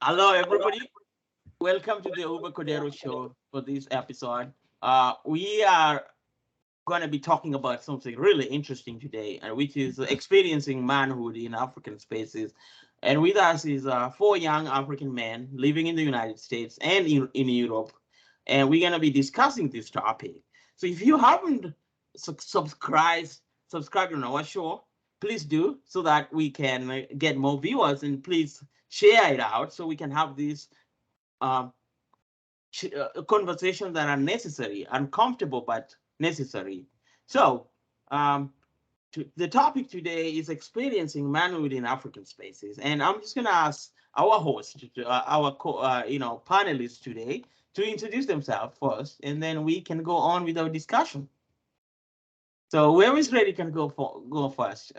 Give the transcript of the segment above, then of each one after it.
Hello, everybody. Welcome to the Uber Cordero show for this episode. We are going to be talking about something really interesting today, which is experiencing manhood in African spaces. And with us is four young African men living in the United States and in Europe. And we're going to be discussing this topic. So if you haven't subscribed on our show, please do so that we can get more viewers, and please share it out so we can have these um, conversations that are necessary, uncomfortable but necessary. So, um, the topic today is experiencing manhood in African spaces, and I'm just going to ask our host, panelists today, to introduce themselves first, and then we can go on with our discussion. So, whoever is ready can go first.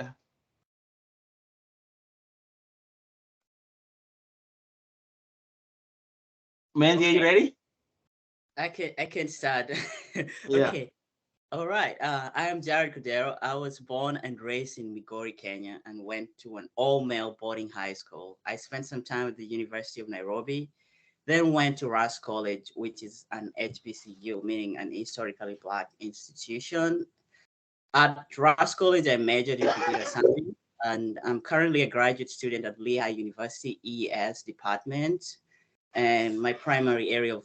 Mandy, are you Okay, ready? I can start. Yeah. Okay, all right. I am Jared Cordero. I was born and raised in Migori, Kenya, and went to an all-male boarding high school. I spent some time at the University of Nairobi, then went to Ras College, which is an HBCU, meaning an historically black institution. At Ras College, I majored in computer science, and I'm currently a graduate student at Lehigh University ES department. And my primary area of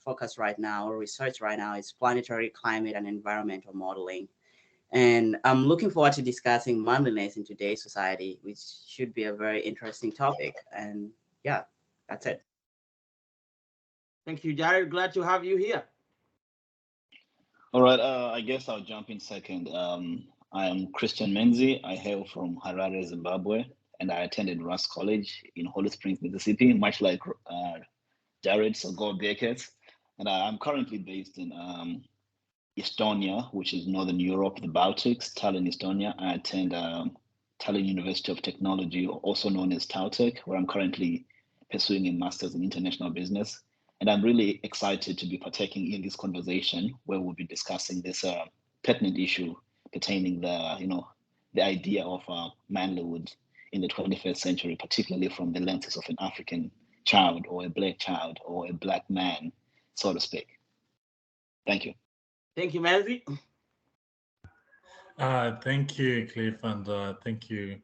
focus right now, or research right now, is planetary climate and environmental modeling. And I'm looking forward to discussing manliness in today's society, which should be a very interesting topic. And yeah, that's it. Thank you, Jared. Glad to have you here. All right, I guess I'll jump in second. I am Christian Menzi. I hail from Harare, Zimbabwe, and I attended Russ College in Holy Springs, Mississippi, much like Jared, so go Bearcats. And I'm currently based in Estonia, which is Northern Europe, the Baltics, Tallinn, Estonia. I attend Tallinn University of Technology, also known as TalTech, where I'm currently pursuing a master's in international business. And I'm really excited to be partaking in this conversation where we'll be discussing this pertinent issue pertaining the idea of manhood in the 21st century, particularly from the lenses of an African child or a black man, so to speak. Thank you. Thank you, Mandy. Thank you, Cliff, and thank you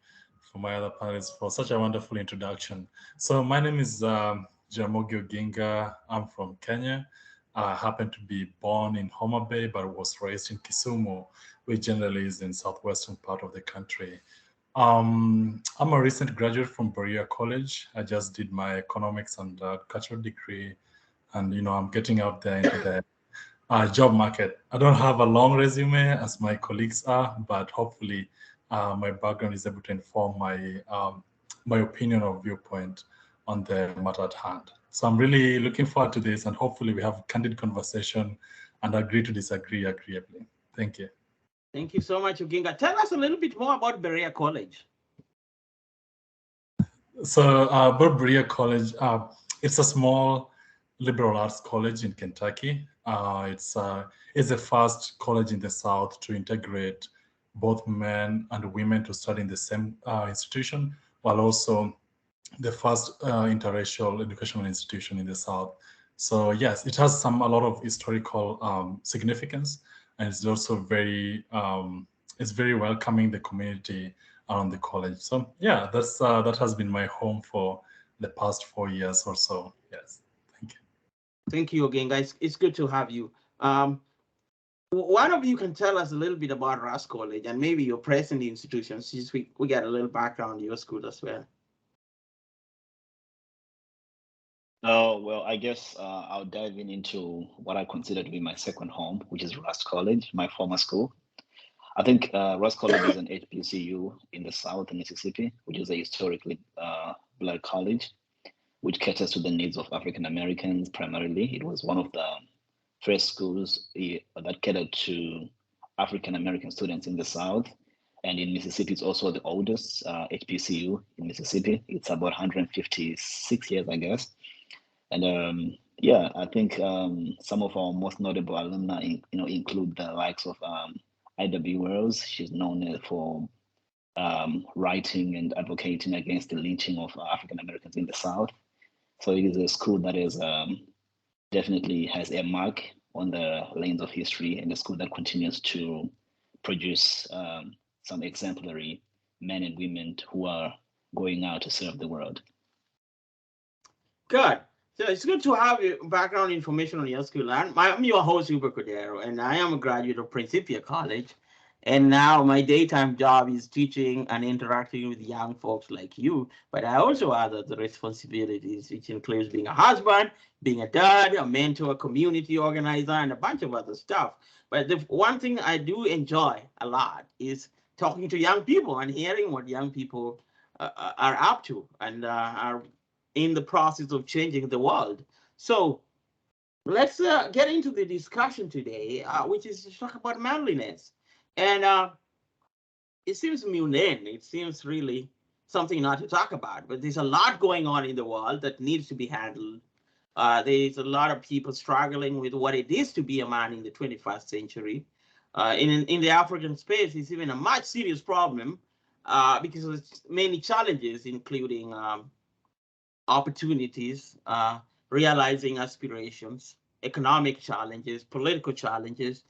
for my other panelists for such a wonderful introduction. So my name is Jaramogi Oginga. I'm from Kenya. I happen to be born in Homa Bay, but was raised in Kisumu, which generally is in southwestern part of the country. I'm a recent graduate from Berea College. I just did my economics and cultural degree, and I'm getting out there into the job market. I don't have a long resume as my colleagues are, but hopefully my background is able to inform my opinion or viewpoint on the matter at hand. So I'm really looking forward to this, and hopefully we have a candid conversation and agree to disagree agreeably. Thank you. Thank you so much, Uginga. Tell us a little bit more about Berea College. So Berea College, it's a small liberal arts college in Kentucky. It's the first college in the South to integrate both men and women to study in the same institution, while also the first interracial educational institution in the South. So yes, it has a lot of historical significance, and it's very welcoming the community around the college. So yeah, that has been my home for the past 4 years or so. Yes, thank you. Thank you, Uginga. It's good to have you. One of you can tell us a little bit about Russ College and maybe your present institution, since we got a little background in your school as well. Oh, well, I guess I'll dive into what I consider to be my second home, which is Rust College, my former school. I think Rust College is an HBCU in the South in Mississippi, which is a historically black college, which caters to the needs of African Americans primarily. It was one of the first schools that catered to African American students in the South. And in Mississippi, it's also the oldest HBCU in Mississippi. It's about 156 years, I guess. And yeah, I think some of our most notable alumni, include the likes of Ida B. Wells. She's known for writing and advocating against the lynching of African Americans in the South. So it is a school that is definitely has a mark on the lanes of history, and a school that continues to produce some exemplary men and women who are going out to serve the world. Good. So it's good to have your background information on your school. I'm your host, Huber Cordero, and I am a graduate of Principia College. And now my daytime job is teaching and interacting with young folks like you. But I also have other responsibilities, which includes being a husband, being a dad, a mentor, a community organizer, and a bunch of other stuff. But the one thing I do enjoy a lot is talking to young people and hearing what young people are up to and are in the process of changing the world. So let's get into the discussion today, which is to talk about manliness. And it seems mundane. It seems really something not to talk about, but there's a lot going on in the world that needs to be handled. There's a lot of people struggling with what it is to be a man in the 21st century. In the African space, it's even a much serious problem because of many challenges, including opportunities, realizing aspirations, economic challenges, political challenges,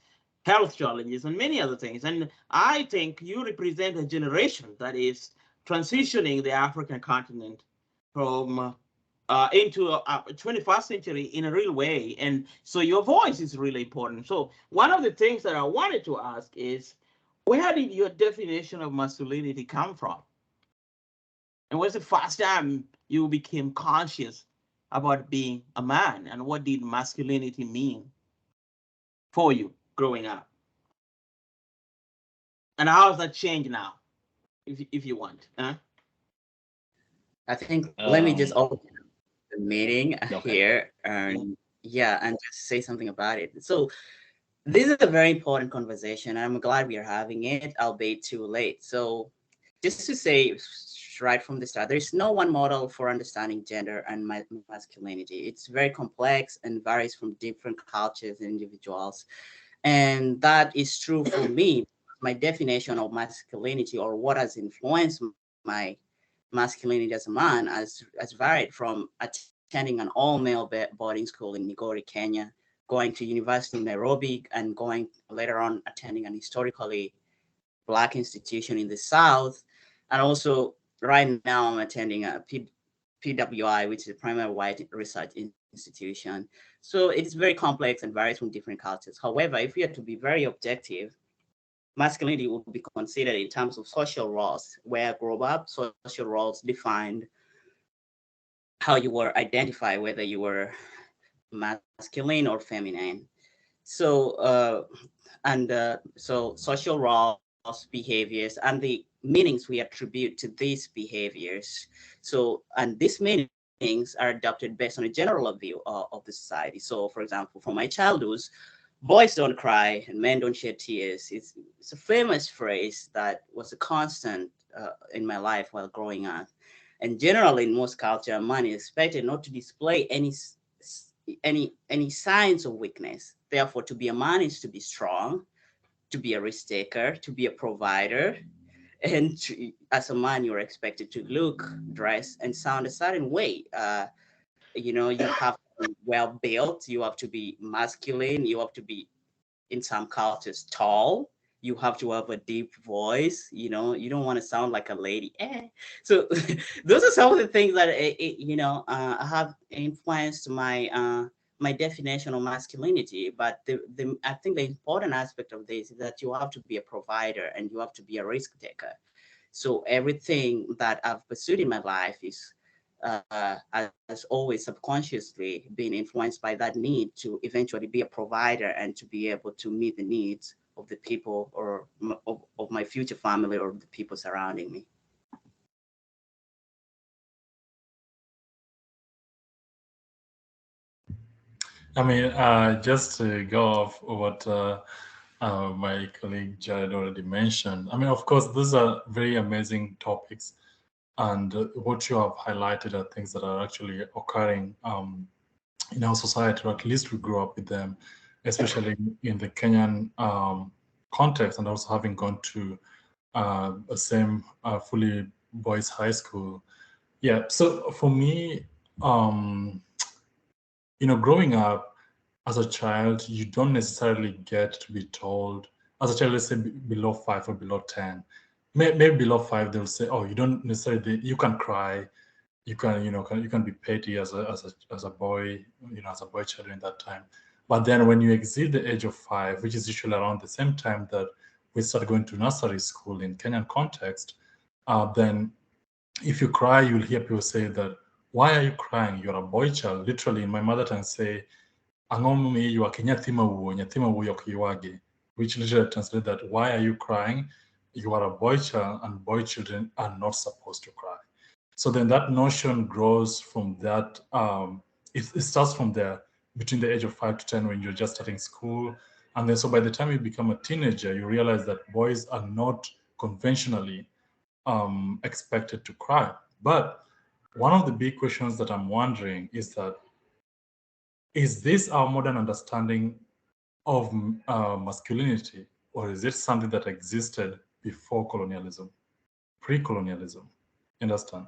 health challenges, and many other things. And I think you represent a generation that is transitioning the African continent from into a 21st century in a real way. And so your voice is really important. So one of the things that I wanted to ask is, where did your definition of masculinity come from? And when's the first time you became conscious about being a man? And what did masculinity mean for you growing up? And how has that changed now, if you want? Huh? I think let me just open the meeting Okay. here and and just say something about it. So this is a very important conversation. I'm glad we are having it, albeit too late. So just to say right from the start, there's no one model for understanding gender and masculinity. It's very complex and varies from different cultures and individuals. And that is true for me. My definition of masculinity, or what has influenced my masculinity as a man, has varied from attending an all-male boarding school in Migori, Kenya, going to university in Nairobi, and going later on attending an historically Black institution in the South. And also right now I'm attending a PWI, which is a primary white research institution. So it's very complex and varies from different cultures. However, if we are to be very objective, masculinity will be considered in terms of social roles. Where I grew up, social roles defined how you were identified, whether you were masculine or feminine. So, so social roles, behaviors, and the meanings we attribute to these behaviors. So, and these meanings are adopted based on a general view of the society. So, for example, from my childhood, boys don't cry and men don't shed tears. It's a famous phrase that was a constant in my life while growing up. And generally, in most culture, a man is expected not to display any signs of weakness. Therefore, to be a man is to be strong, to be a risk taker, to be a provider. And as a man, you're expected to look, dress, and sound a certain way. You have to be well built, you have to be masculine, you have to be, in some cultures, tall. You have to have a deep voice. You don't want to sound like a lady. So those are some of the things that have influenced my definition of masculinity. But I think the important aspect of this is that you have to be a provider and you have to be a risk taker. So everything that I've pursued in my life is has always subconsciously been influenced by that need to eventually be a provider and to be able to meet the needs of the people or of my future family or the people surrounding me. I mean, just to go off what my colleague Jared already mentioned, I mean, of course, these are very amazing topics. And what you have highlighted are things that are actually occurring in our society, or at least we grew up with them, especially in the Kenyan context, and also having gone to the same fully boys high school. Yeah, so for me, um, growing up as a child, you don't necessarily get to be told, as a child, let's say below 5 or below 10, maybe below 5, they'll say, oh, you don't necessarily, you can cry, you can, you can be petty as a boy, as a boy child in that time. But then when you exceed the age of 5, which is usually around the same time that we start going to nursery school in Kenyan context, then if you cry, you'll hear people say that, why are you crying? You're a boy child. Literally, in my mother tongue, say, "Ang'o you are nyathima wuoyo ok ywagi," which literally translates that, why are you crying? You are a boy child, and boy children are not supposed to cry. So then that notion grows from that. It starts from there, between the age of 5 to 10, when you're just starting school. And then so by the time you become a teenager, you realize that boys are not conventionally expected to cry. But one of the big questions that I'm wondering is that, is this our modern understanding of masculinity, or is it something that existed before colonialism, pre-colonialism? Understand?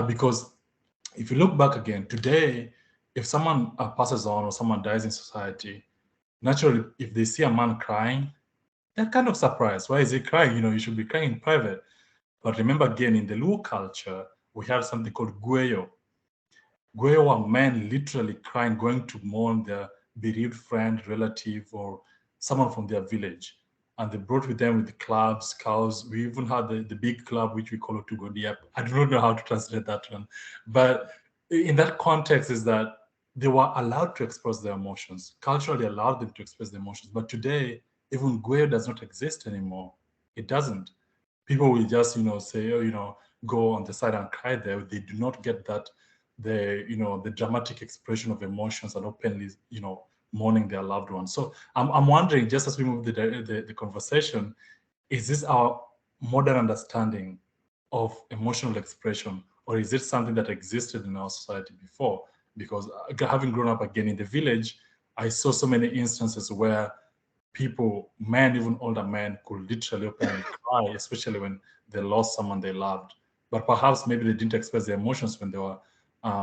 Because if you look back again, today, if someone passes on or someone dies in society, naturally, if they see a man crying, they're kind of surprised. Why is he crying? You should be crying in private. But remember, again, in the Luo culture, we have something called gueyo. Gueyo were men literally crying, going to mourn their bereaved friend, relative, or someone from their village. And they brought with them with the clubs, cows. We even had the big club, which we call Tugodiap. I do not know how to translate that one. But in that context is that they were allowed to express their emotions, culturally allowed them to express their emotions. But today, even Gueyo does not exist anymore. It doesn't. People will just, say, oh, go on the side and cry there. They do not get that, the dramatic expression of emotions and openly, mourning their loved ones. So I'm wondering, just as we move the conversation, is this our modern understanding of emotional expression, or is it something that existed in our society before? Because having grown up again in the village, I saw so many instances where people, men, even older men, could literally openly cry, especially when they lost someone they loved. But perhaps maybe they didn't express their emotions when they were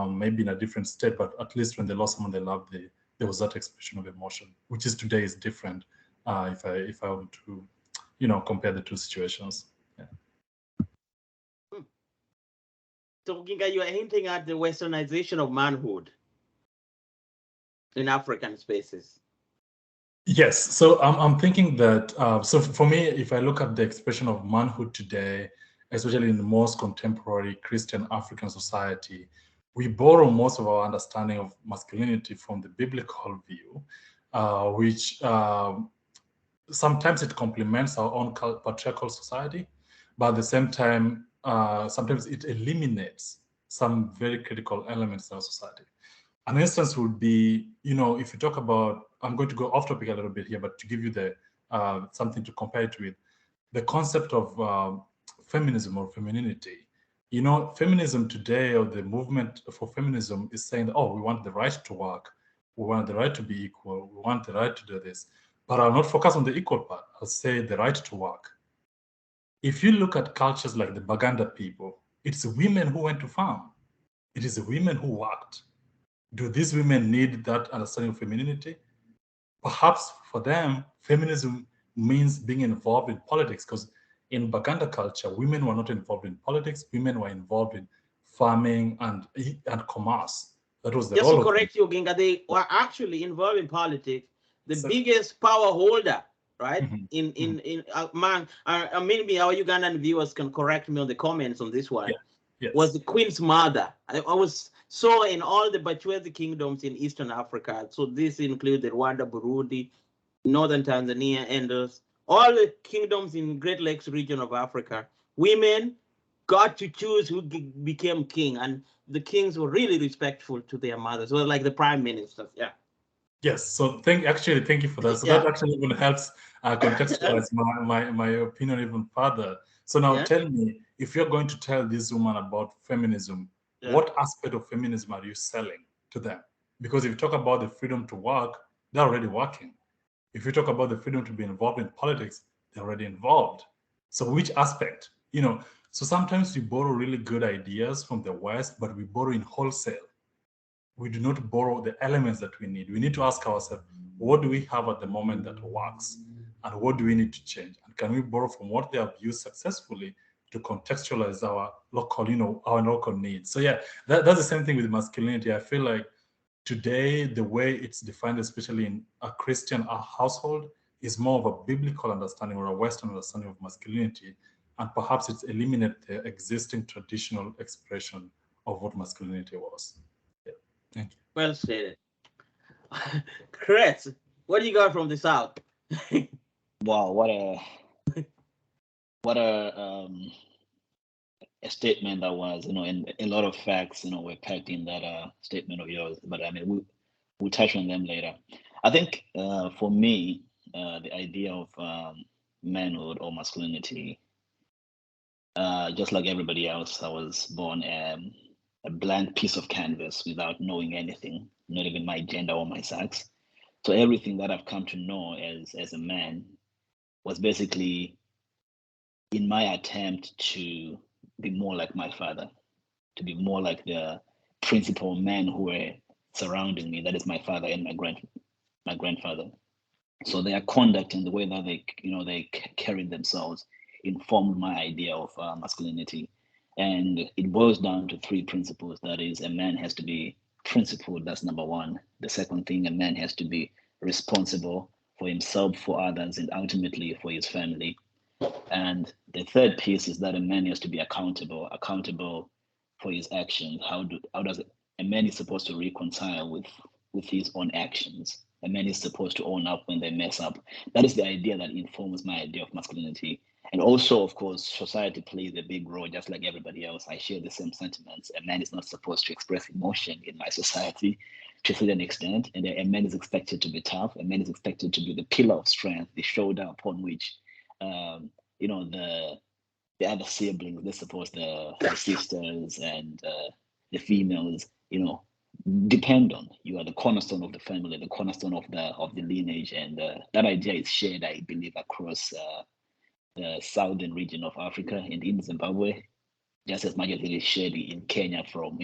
maybe in a different state, but at least when they lost someone they loved, there was that expression of emotion, which is today is different. If I were to, compare the two situations. Yeah. So, Ginga, you are hinting at the Westernization of manhood in African spaces. Yes, so I'm thinking that, so for me, if I look at the expression of manhood today, especially in the most contemporary Christian African society, we borrow most of our understanding of masculinity from the biblical view, which sometimes it complements our own patriarchal society, but at the same time, sometimes it eliminates some very critical elements in our society. An instance would be, if you talk about, I'm going to go off topic a little bit here, but to give you the something to compare it with, the concept of feminism or femininity. Feminism today, or the movement for feminism, is saying that, oh, we want the right to work, we want the right to be equal, we want the right to do this. But I'll not focus on the equal part. I'll say the right to work. If you look at cultures like the Baganda people, it's women who went to farm. It is the women who worked. Do these women need that understanding of femininity? Perhaps for them, feminism means being involved in politics, because in Baganda culture, women were not involved in politics. Women were involved in farming and commerce. That was the Just role to of them. correct you, Ginga, they were actually involved in politics. The So- biggest power holder, right? Mhm. In man, maybe our Ugandan viewers can correct me on the comments on this one. Yeah. Yes. Was the queen's mother. I was saw in all the Boychilds kingdoms in Eastern Africa. So this includes the Rwanda, Burundi, Northern Tanzania, and all the kingdoms in Great Lakes region of Africa. Women got to choose who became king, and the kings were really respectful to their mothers. Well, like the prime ministers. Yeah. Yes. So thank you for that. So Yeah. that actually even helps contextualize my opinion even further. So now Yeah. tell me, if you're going to tell this woman about feminism, Yeah. what aspect of feminism are you selling to them? Because if you talk about the freedom to work, they're already working. If you talk about the freedom to be involved in politics, they're already involved. So which aspect? So sometimes we borrow really good ideas from the West, but we borrow in wholesale. we do not borrow the elements that we need. We need to ask ourselves, what do we have at the moment that works? And what do we need to change? And can we borrow from what they have used successfully to contextualize our local, our local needs? So yeah, that's the same thing with masculinity. I feel like today, the way it's defined, especially in a Christian household, is more of a biblical understanding or a Western understanding of masculinity. And perhaps it's eliminated the existing traditional expression of what masculinity was. Yeah. Thank you. Well stated. Chris, what do you got from the South? Wow, a statement that was, and a lot of facts, were packed in that statement of yours. But I mean, we'll touch on them later. I think for me, the idea of manhood or masculinity, just like everybody else, I was born a blank piece of canvas without knowing anything, not even my gender or my sex. So everything that I've come to know as a man was basically in my attempt to be more like my father, to be more like the principal men who were surrounding me. That is my father and my grandfather. So their conduct and the way that they carried themselves informed my idea of masculinity. And it boils down to three principles. That is, a man has to be principled. That's number one. The second thing, a man has to be responsible for himself, for others, and ultimately for his family. And the third piece is that a man has to be accountable for his actions. How does a man is supposed to reconcile with his own actions? A man is supposed to own up when they mess up. That is the idea that informs my idea of masculinity. And also, of course, society plays a big role, just like everybody else. I share the same sentiments. A man is not supposed to express emotion in my society to a certain extent. And a man is expected to be tough. A man is expected to be the pillar of strength, the shoulder upon which the other siblings, let's suppose the sisters and the females, depend on. You are the cornerstone of the family, the cornerstone of the lineage, and that idea is shared, I believe, across the southern region of Africa and in Zimbabwe, just as much as it is shared in Kenya from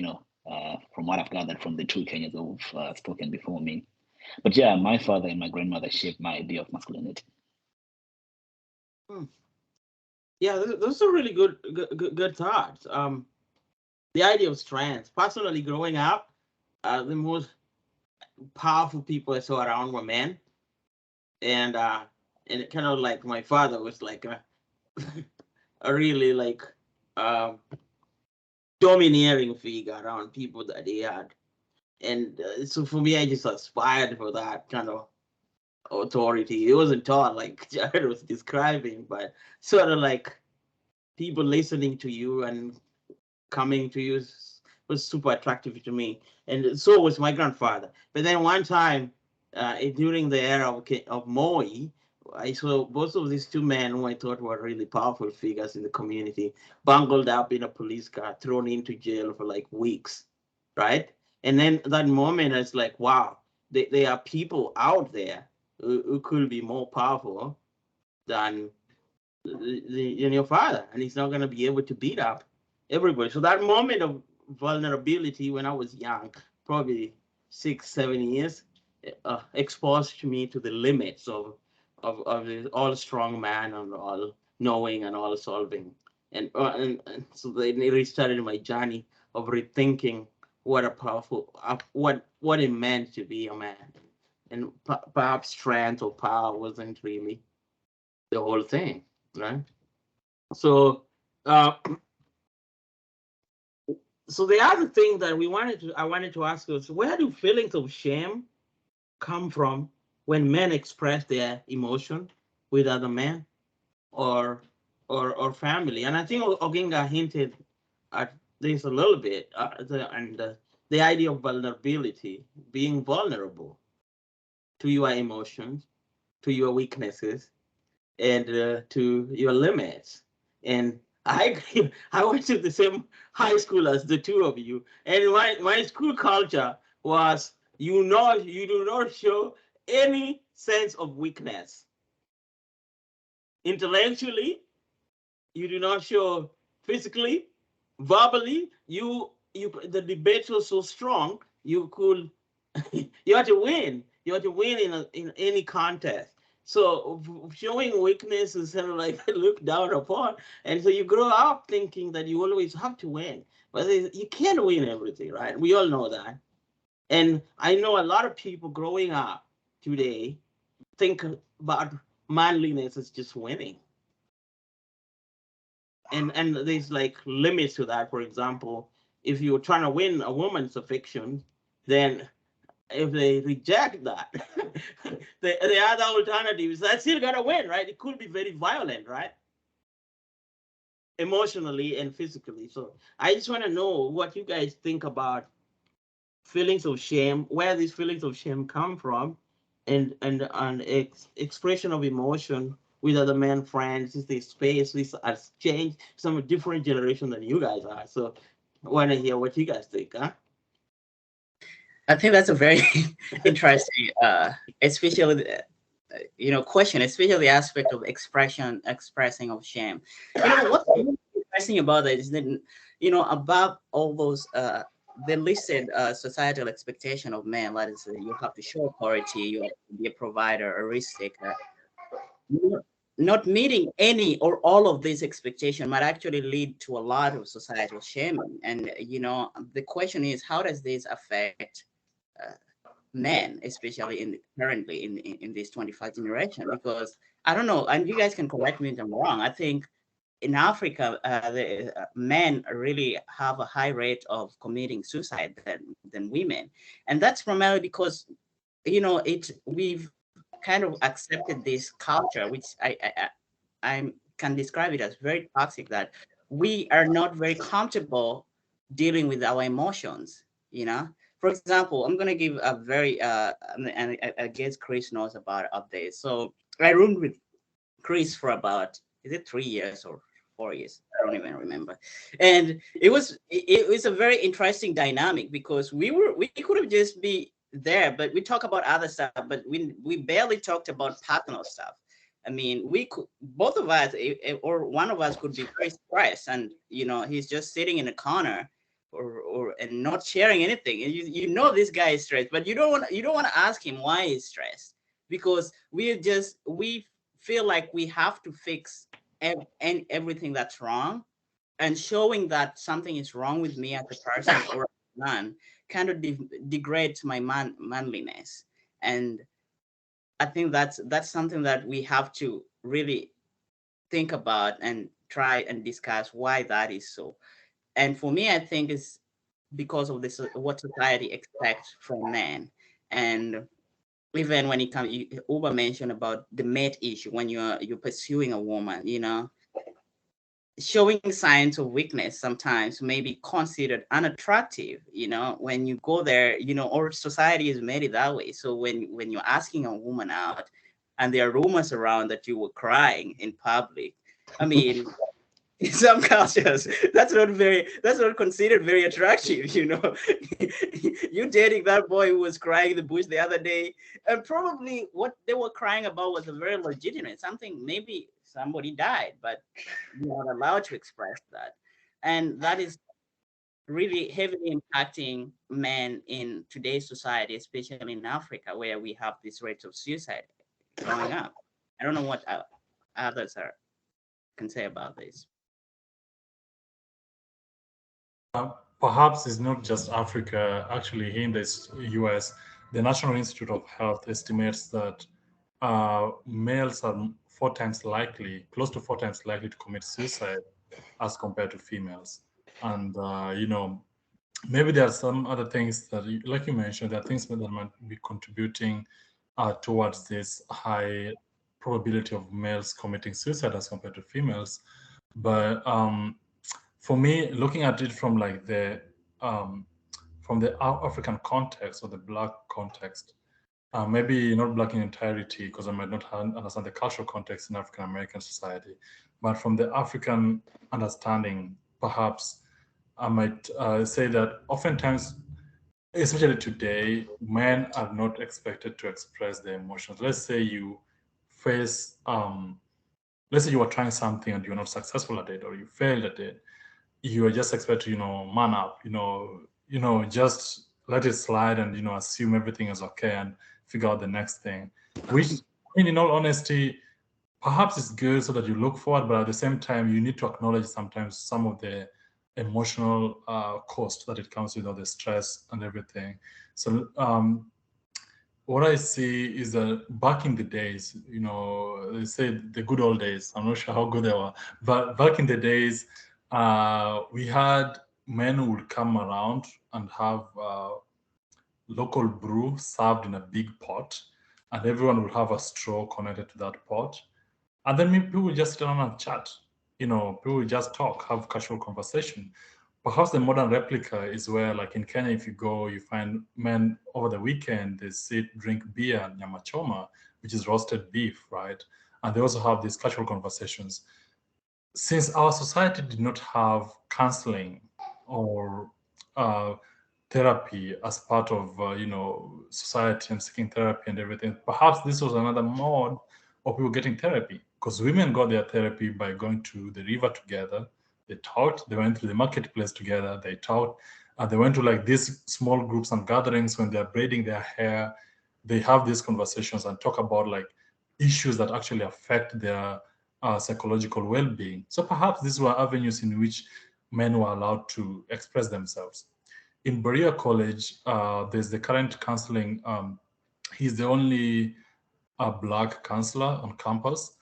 what I've gathered from the two Kenyans who've spoken before me. But yeah, my father and my grandmother shaped my idea of masculinity. Yeah, those are really good thoughts. The idea of strength. Personally, growing up, the most powerful people I saw around were men, and it kind of like my father was like a really like domineering figure around people that he had, and so for me, I just aspired for that kind of authority. It wasn't taught like Jared was describing, but sort of like people listening to you and coming to you was super attractive to me, and so was my grandfather. But then one time, during the era of Moi, I saw both of these two men who I thought were really powerful figures in the community bungled up in a police car, thrown into jail for like weeks, right? And then that moment, it's like, wow, there are people out there who could be more powerful than your father, and he's not going to be able to beat up everybody. So that moment of vulnerability when I was young, probably 6-7 years, exposed me to the limits of the all strong man and all knowing and all solving, and so they restarted my journey of rethinking what a powerful what it meant to be a man, and perhaps strength or power wasn't really the whole thing, right? So, so the other thing that I wanted to ask is, where do feelings of shame come from when men express their emotion with other men or family? And I think Oginga hinted at this a little bit, the idea of vulnerability, being vulnerable to your emotions, to your weaknesses, and to your limits. And I went to the same high school as the two of you, and my school culture was you do not show any sense of weakness. Intellectually, you do not show physically, verbally. The debate was so strong you could you have to win. You have to win in any contest. So showing weakness is kind of like looked down upon, and so you grow up thinking that you always have to win, but you can't win everything, right? We all know that, and I know a lot of people growing up today think about manliness as just winning, and there's like limits to that. For example, if you're trying to win a woman's affection, then if they reject that, the other alternatives, that's still gonna win, right? It could be very violent, right? Emotionally and physically. So I just want to know what you guys think about feelings of shame, where these feelings of shame come from, and expression of emotion with other men friends. Is this space? This has changed. Some different generation than you guys are. So I want to hear what you guys think, huh? I think that's a very interesting, especially question, especially the aspect of expressing of shame. What's really interesting about it is that above all those the listed societal expectation of men, that is, you have to show authority, you have to be a provider, a risk taker. Not meeting any or all of these expectations might actually lead to a lot of societal shaming. And the question is, how does this affect uh, men, especially currently in this 25th generation? Because I don't know, and you guys can correct me if I'm wrong. I think in Africa, the men really have a high rate of committing suicide than women, and that's primarily because we've kind of accepted this culture, which I can describe it as very toxic. That we are not very comfortable dealing with our emotions. For example, I'm gonna give a very and I guess Chris knows about updates. So I roomed with Chris for about, is it 3 years or 4 years? I don't even remember. And it was a very interesting dynamic because we could have just be there, but we talk about other stuff, but we barely talked about personal stuff. I mean, we could, both of us, or one of us, could be very stressed, and he's just sitting in a corner, or and not sharing anything. And this guy is stressed, but you don't want to ask him why he's stressed, because we feel like we have to fix everything that's wrong, and showing that something is wrong with me as a person or a man kind of degrades my manliness. And I think that's something that we have to really think about and try and discuss why that is so. And for me, I think it's because of this, what society expects from men. And even when it comes, Uber mentioned about the mate issue, when you're pursuing a woman, showing signs of weakness sometimes may be considered unattractive, when you go there, or society has made it that way. So when you're asking a woman out and there are rumors around that you were crying in public, I mean, in some cultures, that's not considered very attractive. You dating that boy who was crying in the bush the other day, and probably what they were crying about was a very legitimate something. Maybe somebody died, but you're not allowed to express that. And that is really heavily impacting men in today's society, especially in Africa, where we have these rates of suicide going up. I don't know what others can say about this. Perhaps it's not just Africa. Actually, here in the US, the National Institute of Health estimates that males are close to 4 times likely to commit suicide as compared to females. And, maybe there are some other things that, like you mentioned, there are things that might be contributing towards this high probability of males committing suicide as compared to females. But for me, looking at it from like from the African context or the Black context, maybe not Black in entirety, because I might not understand the cultural context in African American society, but from the African understanding, perhaps I might say that oftentimes, especially today, men are not expected to express their emotions. Let's say you face, let's say you are trying something and you're not successful at it, or you failed at it. You are just expected to, man up, just let it slide and assume everything is okay and figure out the next thing. Which, in all honesty, perhaps it's good so that you look forward, but at the same time, you need to acknowledge sometimes some of the emotional cost that it comes with, all the stress and everything. So what I see is that back in the days, they say the good old days. I'm not sure how good they were, but back in the days, we had men who would come around and have local brew served in a big pot, and everyone would have a straw connected to that pot. And then people would just sit down and chat. People would just talk, have casual conversation. Perhaps the modern replica is where, like in Kenya, if you go, you find men over the weekend, they sit, drink beer and nyama choma, which is roasted beef, right? And they also have these casual conversations. Since our society did not have counseling or therapy as part of society and seeking therapy and everything, perhaps this was another mode of people getting therapy, because women got their therapy by going to the river together. They talked, they went to the marketplace together, they talked, they went to like these small groups and gatherings when they're braiding their hair. They have these conversations and talk about like issues that actually affect their psychological well-being. So perhaps these were avenues in which men were allowed to express themselves. In Berea College, there's the current counseling. He's the only Black counselor on campus,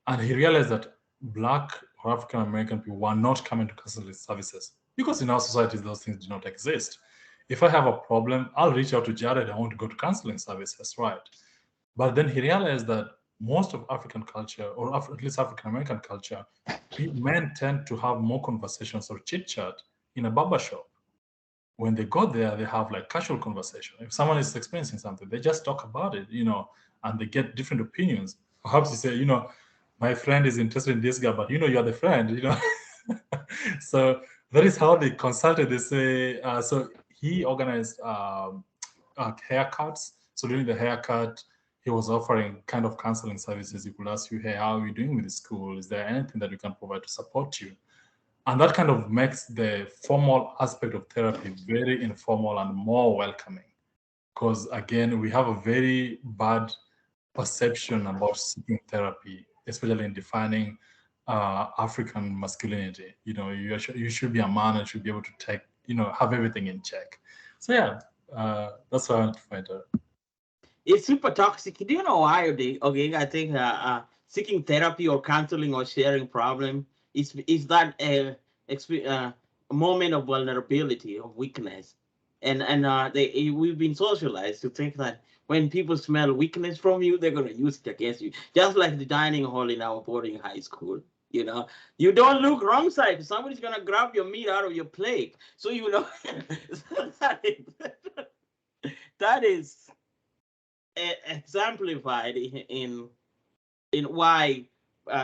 and he realized that Black or African American people were not coming to counseling services because in our societies those things do not exist. If I have a problem, I'll reach out to Jared. I want to go to counseling services, right? But then he realized that most of African culture, or at least African American culture, men tend to have more conversations or chit chat in a barber shop. When they go there, they have like casual conversation. If someone is experiencing something, they just talk about it, and they get different opinions. Perhaps you say, my friend is interested in this guy, but you're the friend. So that is how they consulted. They say, so he organized haircuts. So during the haircut, he was offering kind of counseling services. He could ask you, hey, how are you doing with the school? Is there anything that we can provide to support you? And that kind of makes the formal aspect of therapy very informal and more welcoming. Because again, we have a very bad perception about seeking therapy, especially in defining African masculinity. You should be a man and should be able to take, have everything in check. So yeah, that's what I want to find out. It's super toxic. Do you know why? Okay, I think seeking therapy or counseling or sharing problem is that a moment of vulnerability, of weakness, and we've been socialized to think that when people smell weakness from you, they're gonna use it against you. Just like the dining hall in our boarding high school. You don't look wrong side. Somebody's gonna grab your meat out of your plate. So that is exemplified in why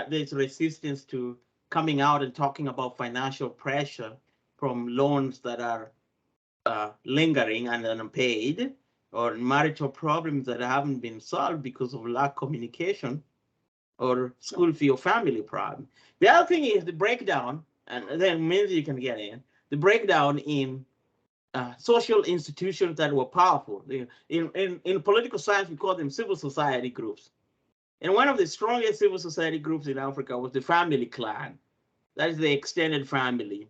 there's resistance to coming out and talking about financial pressure from loans that are lingering and unpaid, or marital problems that haven't been solved because of lack of communication, or school fee or family problem. The other thing is the breakdown, and then maybe you can get in the breakdown in social institutions that were powerful. In political science, we call them civil society groups. And one of the strongest civil society groups in Africa was the family clan. That is the extended family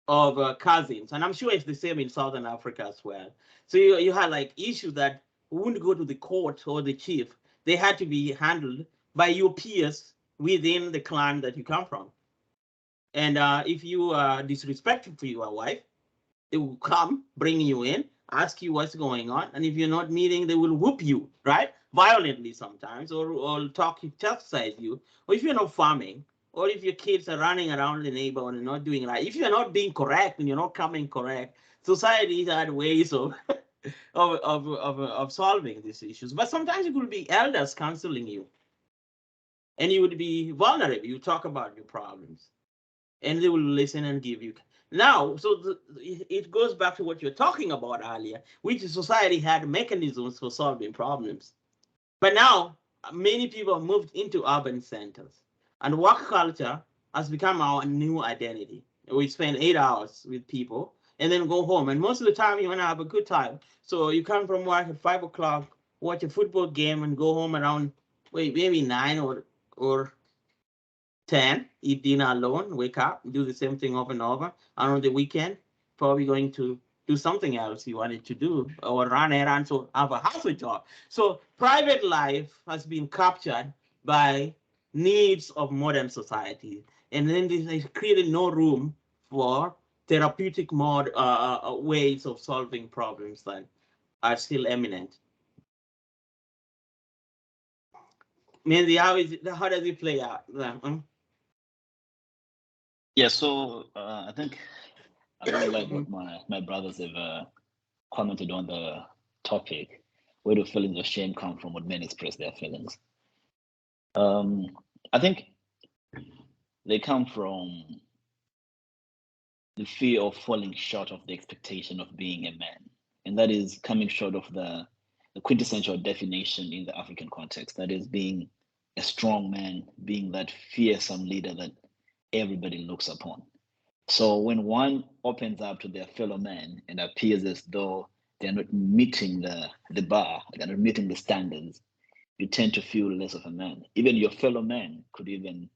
of cousins. And I'm sure it's the same in Southern Africa as well. So you had like issues that wouldn't go to the court or the chief. They had to be handled by your peers within the clan that you come from. And if you are disrespectful to your wife, they will come, bring you in, ask you what's going on. And if you're not meeting, they will whoop you, right? Violently sometimes, or chastise you. Or if you're not farming, or if your kids are running around the neighborhood and not doing right. If you're not being correct and you're not coming correct, society had ways of of solving these issues. But sometimes it will be elders counseling you. And you would be vulnerable. You talk about your problems. And they will listen and give you. Now, so it goes back to what you're talking about earlier, which society had mechanisms for solving problems. But now, many people have moved into urban centers, and work culture has become our new identity. We spend 8 hours with people, and then go home. And most of the time, you want to have a good time. So you come from work at 5 o'clock, watch a football game, and go home around maybe 9 or 10. Eat dinner alone, wake up, do the same thing over and over. And on the weekend, probably going to do something else you wanted to do, or run errands, or have a household job. So private life has been captured by needs of modern society, and then they created no room for therapeutic ways of solving problems that are still eminent. Mandy, how does it play out? Yeah, so I think I really like what my brothers have commented on the topic. Where do feelings of shame come from when men express their feelings? I think they come from the fear of falling short of the expectation of being a man. And that is coming short of the quintessential definition in the African context. That is being a strong man, being that fearsome leader that everybody looks upon. So when one opens up to their fellow man and appears as though they're not meeting the bar, they're not meeting the standards, you tend to feel less of a man. Even your fellow man could even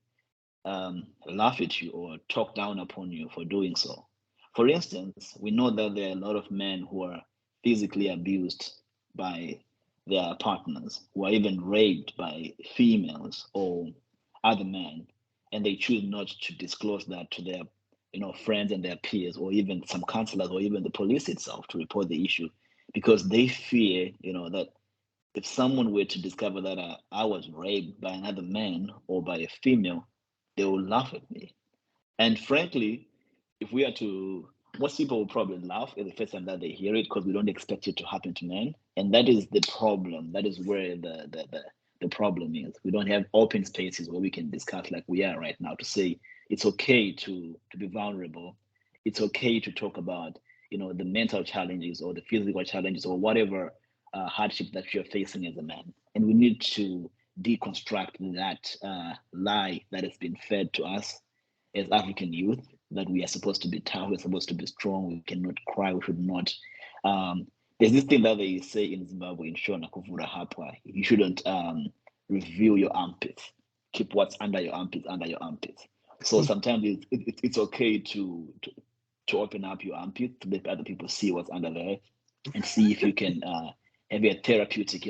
laugh at you or talk down upon you for doing so. For instance, we know that there are a lot of men who are physically abused by their partners, who are even raped by females or other men, and they choose not to disclose that to their friends and their peers, or even some counselors, or even the police itself, to report the issue, because they fear that if someone were to discover that I was raped by another man or by a female, they will laugh at me. And frankly, if we are to, most people will probably laugh at the first time that they hear it, because we don't expect it to happen to men. And that is the problem. That is where the problem is. We don't have open spaces where we can discuss like we are right now, to say it's okay to be vulnerable. It's okay to talk about the mental challenges or the physical challenges or whatever hardship that you're facing as a man. And we need to deconstruct that lie that has been fed to us as African youth, that we are supposed to be tough, we're supposed to be strong, we cannot cry, we should not. There's this thing that they say in Zimbabwe, in Shona Kuvura Hapwa, you shouldn't reveal your armpits. Keep what's under your armpits under your armpits. So sometimes it's okay to open up your armpit to let other people see what's under there, and see if you can have a therapeutic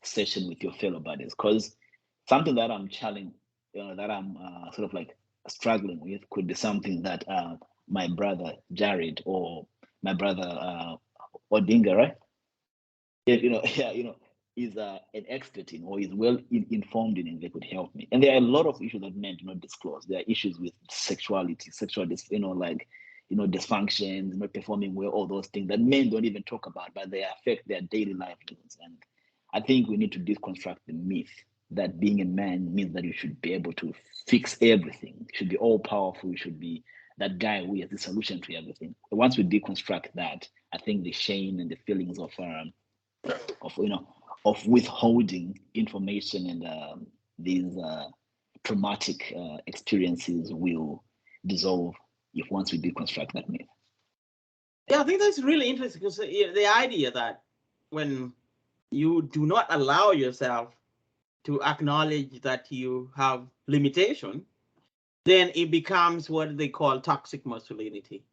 session with your fellow buddies. Because something that I'm challenging, that I'm sort of like struggling with, could be something that my brother Jared or my brother Odinga, right? Is an expert in, or is well informed in, and they could help me. And there are a lot of issues that men do not disclose. There are issues with sexuality, dysfunctions, not performing well, all those things that men don't even talk about, but they affect their daily livelihoods. And I think we need to deconstruct the myth that being a man means that you should be able to fix everything. You should be all powerful. You should be that guy who has the solution to everything. But once we deconstruct that, I think the shame and the feelings of withholding information and these traumatic experiences will dissolve if once we deconstruct that myth. Yeah, I think that's really interesting, because the idea that when you do not allow yourself to acknowledge that you have limitation, then it becomes what they call toxic masculinity.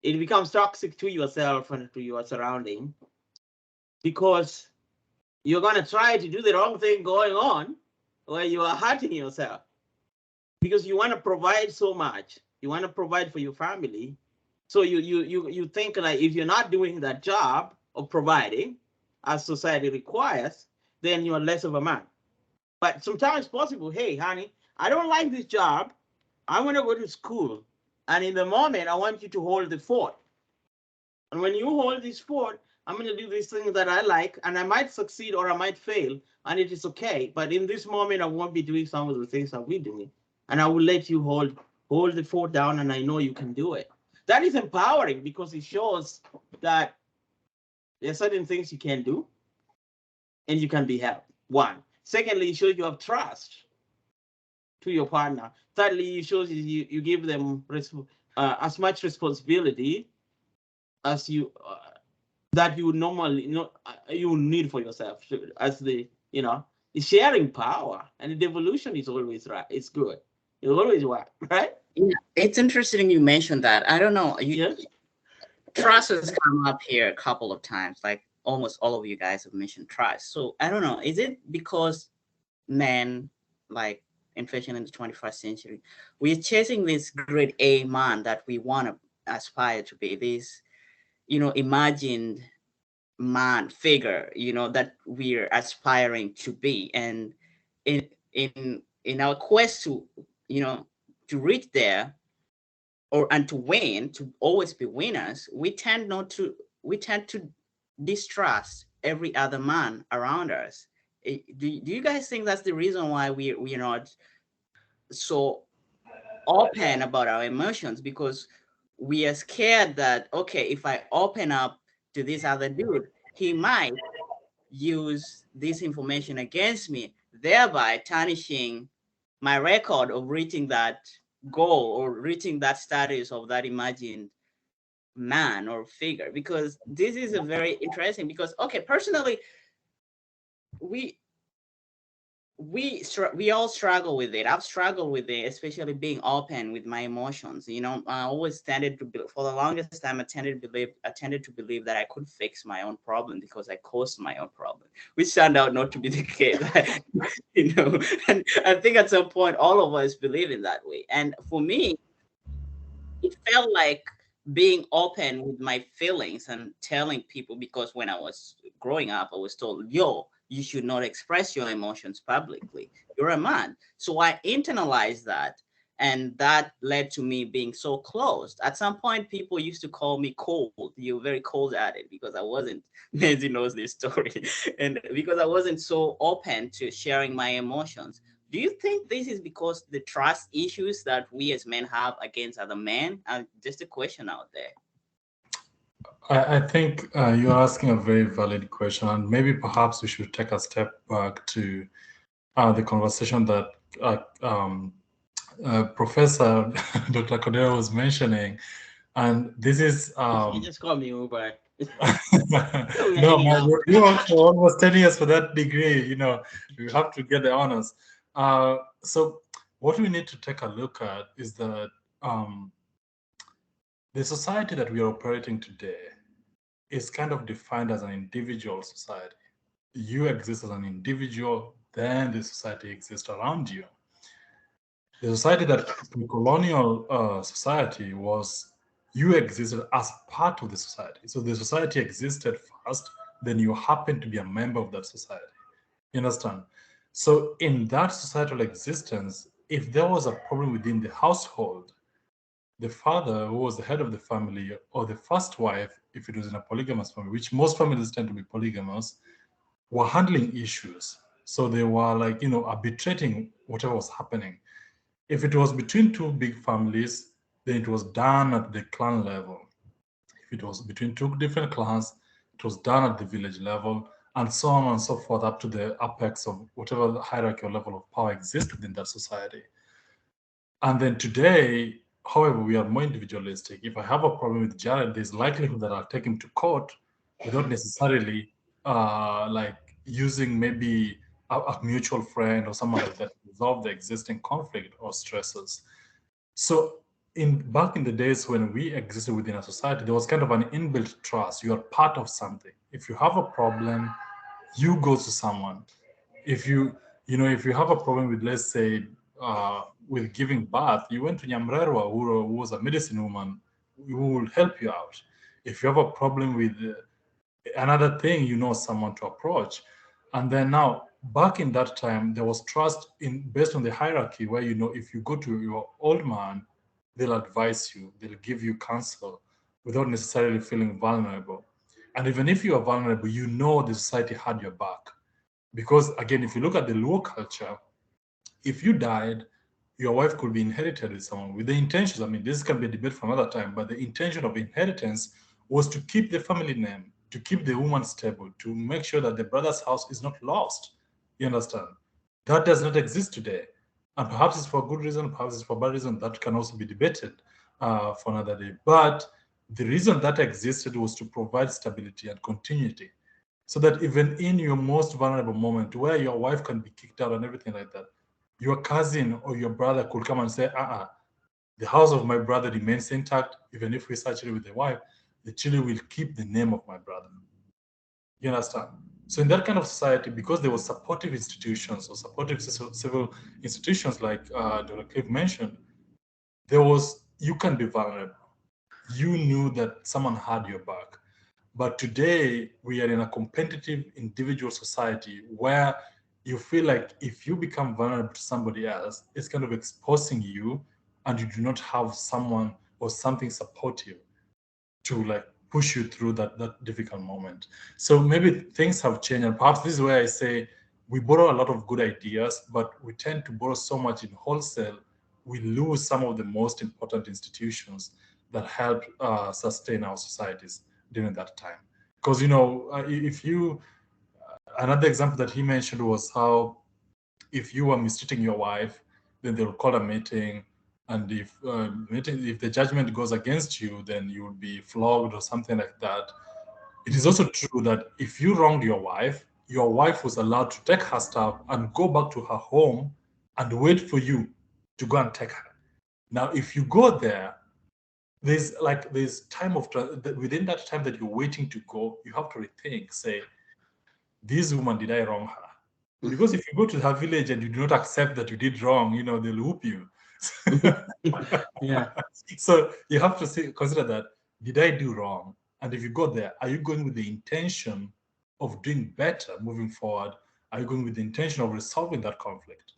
It becomes toxic to yourself and to your surrounding, because you're going to try to do the wrong thing going on where you are hurting yourself, because you want to provide so much. You want to provide for your family. So you think like, if you're not doing that job of providing as society requires, then you're less of a man. But sometimes possible, hey, honey, I don't like this job. I want to go to school. And in the moment, I want you to hold the fort. And when you hold this fort, I'm going to do these things that I like, and I might succeed or I might fail, and it is okay. But in this moment, I won't be doing some of the things that we're doing. And I will let you hold the fort down, and I know you can do it. That is empowering, because it shows that there are certain things you can do, and you can be helped. One. Secondly, it shows you have trust to your partner. Thirdly, it shows you give them as much responsibility as you that you would normally you would need for yourself as the the sharing power, and the devolution is always right. It's good. It's always right, right? Yeah, it's interesting you mentioned that. I don't know. Yes. Trust has come up here a couple of times. Like almost all of you guys have mentioned trust. So I don't know. Is it because men, like especially in the 21st century, we're chasing this grade A man that we want to aspire to be, this, imagined man figure, that we're aspiring to be. And in in our quest to, to reach there, and to win, to always be winners, we tend to distrust every other man around us. Do you guys think that's the reason why we're not so open about our emotions? Because we are scared that, okay, if I open up to this other dude, he might use this information against me, thereby tarnishing my record of reaching that goal or reaching that status of that imagined man or figure. Because this is a very interesting, because okay, personally, we we all struggle with it. I've struggled with it, especially being open with my emotions. I always tended to for the longest time, I tended to believe that I could fix my own problem because I caused my own problem, which turned out not to be the case. And I think at some point all of us believe in that way. And for me, it felt like being open with my feelings and telling people, because when I was growing up, I was told, yo, you should not express your emotions publicly. You're a man. So I internalized that. And that led to me being so closed. At some point, people used to call me cold. You're very cold at it, because I wasn't. Nancy knows this story. And because I wasn't so open to sharing my emotions. Do you think this is because the trust issues that we as men have against other men? Just a question out there. I think you're asking a very valid question, and maybe perhaps we should take a step back to the conversation that Professor Dr. Cordero was mentioning. And this is... You just call me Uber. No, man, you worked for almost 10 years for that degree. You have to get the honors. So what we need to take a look at is that the society that we are operating today is kind of defined as an individual society. You exist as an individual, then the society exists around you. The society that pre-colonial society was, you existed as part of the society. So the society existed first, then you happen to be a member of that society. You understand? So in that societal existence, if there was a problem within the household, the father, who was the head of the family, or the first wife, if it was in a polygamous family, which most families tend to be polygamous, were handling issues. So they were like, arbitrating whatever was happening. If it was between two big families, then it was done at the clan level. If it was between two different clans, it was done at the village level, and so on and so forth, up to the apex of whatever the hierarchy or level of power exists within that society. And then today, however, we are more individualistic. If I have a problem with Jared, there's likelihood that I'll take him to court without necessarily like using maybe a mutual friend or someone like that to resolve the existing conflict or stresses. So back in the days when we existed within a society, there was kind of an inbuilt trust. You are part of something. If you have a problem, you go to someone. If you have a problem with, let's say, with giving birth, you went to Nyamrerwa, who was a medicine woman, who will help you out. If you have a problem with another thing, someone to approach. And then now, back in that time, there was trust based on the hierarchy, where if you go to your old man, they'll advise you, they'll give you counsel without necessarily feeling vulnerable. And even if you are vulnerable, the society had your back. Because again, if you look at the Luo culture, if you died, your wife could be inherited with someone with the intentions. I mean, this can be a debate for another time, but the intention of inheritance was to keep the family name, to keep the woman stable, to make sure that the brother's house is not lost. You understand? That does not exist today. And perhaps it's for good reason, perhaps it's for bad reason, that can also be debated. for another day. But the reason that existed was to provide stability and continuity, so that even in your most vulnerable moment where your wife can be kicked out and everything like that, your cousin or your brother could come and say, the house of my brother remains intact. Even if we start chilling with the wife, the children will keep the name of my brother. You understand? So in that kind of society, because there were supportive institutions or supportive civil institutions like Dr. Cliff mentioned, you can be vulnerable. You knew that someone had your back. But today we are in a competitive individual society where you feel like if you become vulnerable to somebody else, it's kind of exposing you, and you do not have someone or something supportive to like push you through that difficult moment. So maybe things have changed, and perhaps this is where I say we borrow a lot of good ideas, but we tend to borrow so much in wholesale, we lose some of the most important institutions that help sustain our societies during that time. Because if you another example that he mentioned was how if you are mistreating your wife, then they'll call a meeting, and if the judgment goes against you, then you will be flogged or something like that. It is also true that if you wronged your wife was allowed to take her stuff and go back to her home and wait for you to go and take her. Now, if you go there, there's time of within that time that you're waiting to go, you have to rethink, say, this woman, did I wrong her? Because if you go to her village and you do not accept that you did wrong, they'll whoop you. Yeah. So you have to consider that, did I do wrong? And if you go there, are you going with the intention of doing better moving forward? Are you going with the intention of resolving that conflict?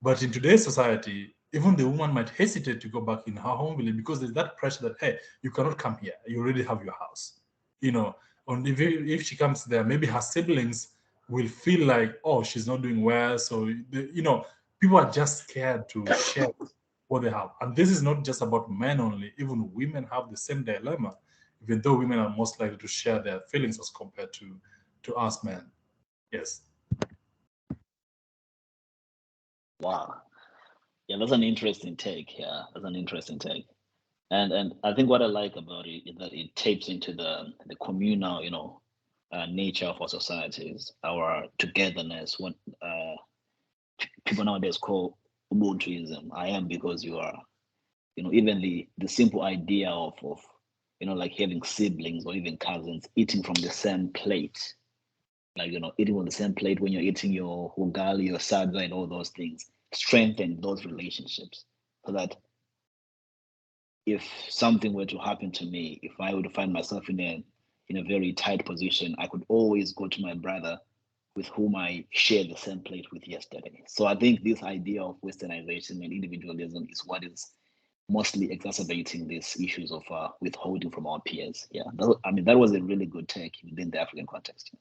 But in today's society, even the woman might hesitate to go back in her home village because there's that pressure that, hey, you cannot come here. You already have your house. And if she comes there, maybe her siblings will feel like, oh, she's not doing well. So, people are just scared to share what they have. And this is not just about men only. Even women have the same dilemma, even though women are most likely to share their feelings as compared to us men. Yes. Wow. Yeah, that's an interesting take. Yeah, that's an interesting take. And I think what I like about it is that it taps into the communal, nature of our societies, our togetherness. What people nowadays call Ubuntuism. I am because you are. Even the simple idea of like having siblings or even cousins eating from the same plate, like eating on the same plate when you're eating your ugali, your sadza, and all those things, strengthen those relationships, so that if something were to happen to me, if I were to find myself in a very tight position, I could always go to my brother with whom I shared the same plate with yesterday. So I think this idea of Westernization and individualism is what is mostly exacerbating these issues of withholding from our peers. Yeah, that was a really good take within the African context.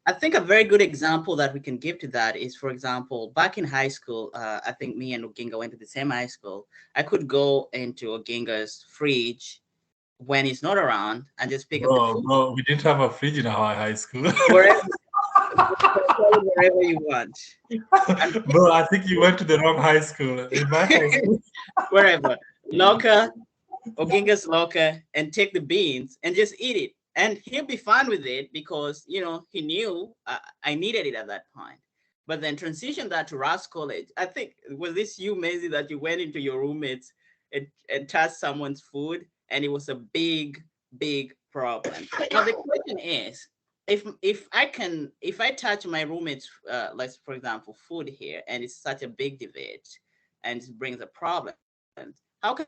I think a very good example that we can give to that is, for example, back in high school, I think me and Oginga went to the same high school. I could go into Oginga's fridge when he's not around and just pick up the food. No, we didn't have a fridge in our high school. Wherever you want. Bro, I think you went to the wrong high school. In my high school. Wherever. Locker, Oginga's locker, and take the beans and just eat it. And he'll be fine with it because, he knew I needed it at that point. But then transition that to Ross College. I think, was this you, Maisie, that you went into your roommates and touched someone's food? And it was a big, big problem. Now, the question is, if I touch my roommate's, let's, for example, food here, and it's such a big debate and it brings a problem, how can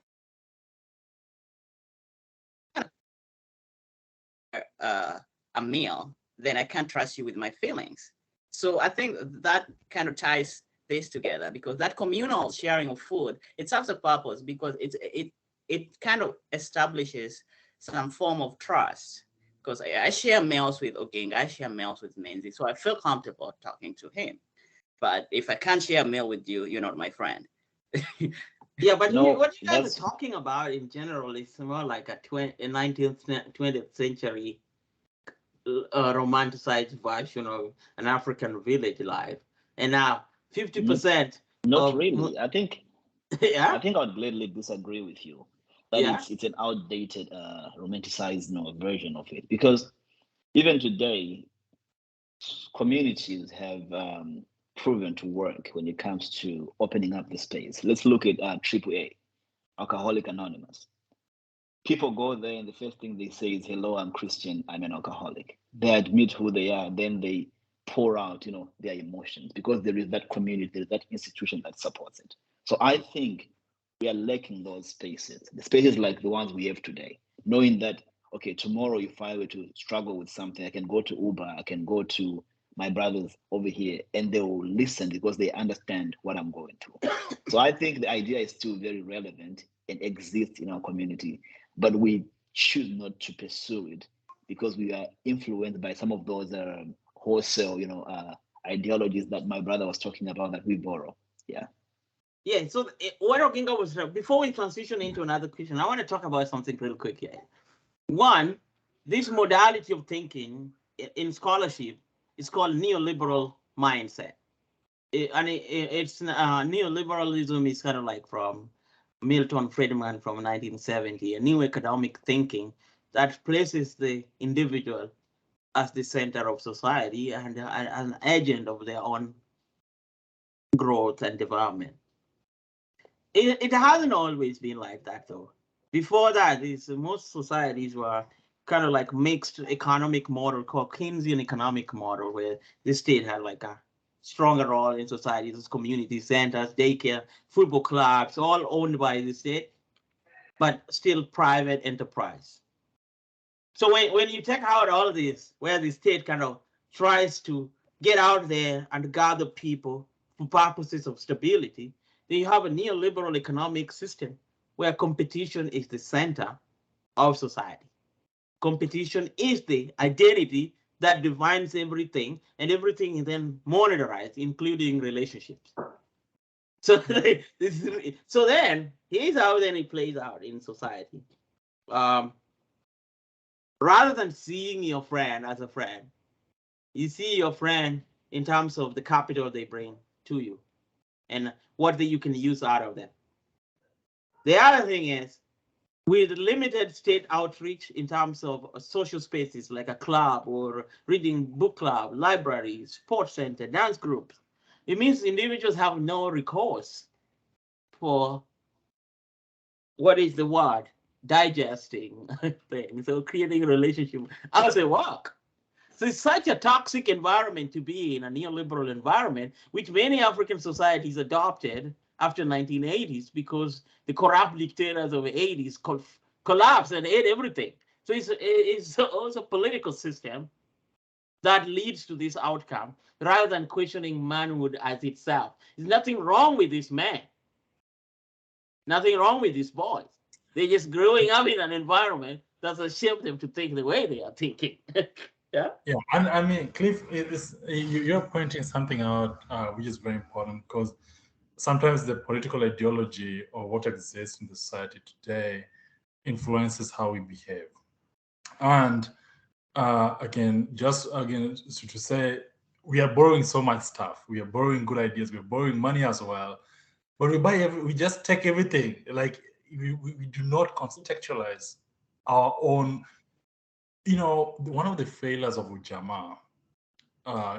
a meal, then I can't trust you with my feelings. So I think that kind of ties this together, because that communal sharing of food, it serves a purpose because it kind of establishes some form of trust. Because I share meals with Oginga, I share meals with Menzi, so I feel comfortable talking to him. But if I can't share a meal with you, you're not my friend. Yeah, but what you guys are talking about in general is more like a 19th, 20th century romanticized version of an African village life. And now 50%. Not really. I think Yeah, I think I would gladly disagree with you that yeah, it's an outdated, romanticized, version of it. Because even today, communities have proven to work when it comes to opening up the space. Let's look at AAA, Alcoholic Anonymous. People go there, and the first thing they say is, "Hello, I'm Christian. I'm an alcoholic." They admit who they are, then they pour out, their emotions because there is that community, there's that institution that supports it. So I think we are lacking those spaces, the spaces like the ones we have today, knowing that okay, tomorrow if I were to struggle with something, I can go to Uber, I can go to my brothers over here, and they will listen because they understand what I'm going through. So I think the idea is still very relevant and exists in our community, but we choose not to pursue it because we are influenced by some of those wholesale, ideologies that my brother was talking about that we borrow. Yeah. yeah. So what Oginga was before we transition into another question, I want to talk about something real quick here. One, this modality of thinking in scholarship is called neoliberal mindset. It's neoliberalism is kind of like from Milton Friedman from 1970, a new economic thinking that places the individual as the center of society and an agent of their own growth and development. It hasn't always been like that though. Before that, most societies were kind of like mixed economic model called Keynesian economic model, where the state had like a stronger role in societies, community centers, daycare, football clubs, all owned by the state, but still private enterprise. So when you take out all of this, where the state kind of tries to get out there and gather people for purposes of stability, then you have a neoliberal economic system where competition is the center of society. Competition is the identity that defines everything, and everything is then monetarized, including relationships. So, so then here's how then it plays out in society. Um, Rather than seeing your friend as a friend, you see your friend in terms of the capital they bring to you and what you can use out of them. The other thing is, with limited state outreach in terms of social spaces like a club or reading book club, libraries, sports center, dance groups, it means individuals have no recourse for what is the word? Digesting things. So creating a relationship as a work. So it's such a toxic environment to be in, a neoliberal environment, which many African societies adopted after 1980s because the corrupt dictators of the 80s collapsed and ate everything. So it's also a political system that leads to this outcome rather than questioning manhood as itself. There's nothing wrong with this man, nothing wrong with these boys. They're just growing up in an environment that has shaped them to think the way they are thinking. Yeah. Yeah, and I mean, Cliff, you're pointing something out which is very important because sometimes the political ideology or what exists in the society today influences how we behave. And again, to say we are borrowing so much stuff, we are borrowing good ideas, we're borrowing money as well, but we just take everything. Like we do not contextualize our own. One of the failures of Ujamaa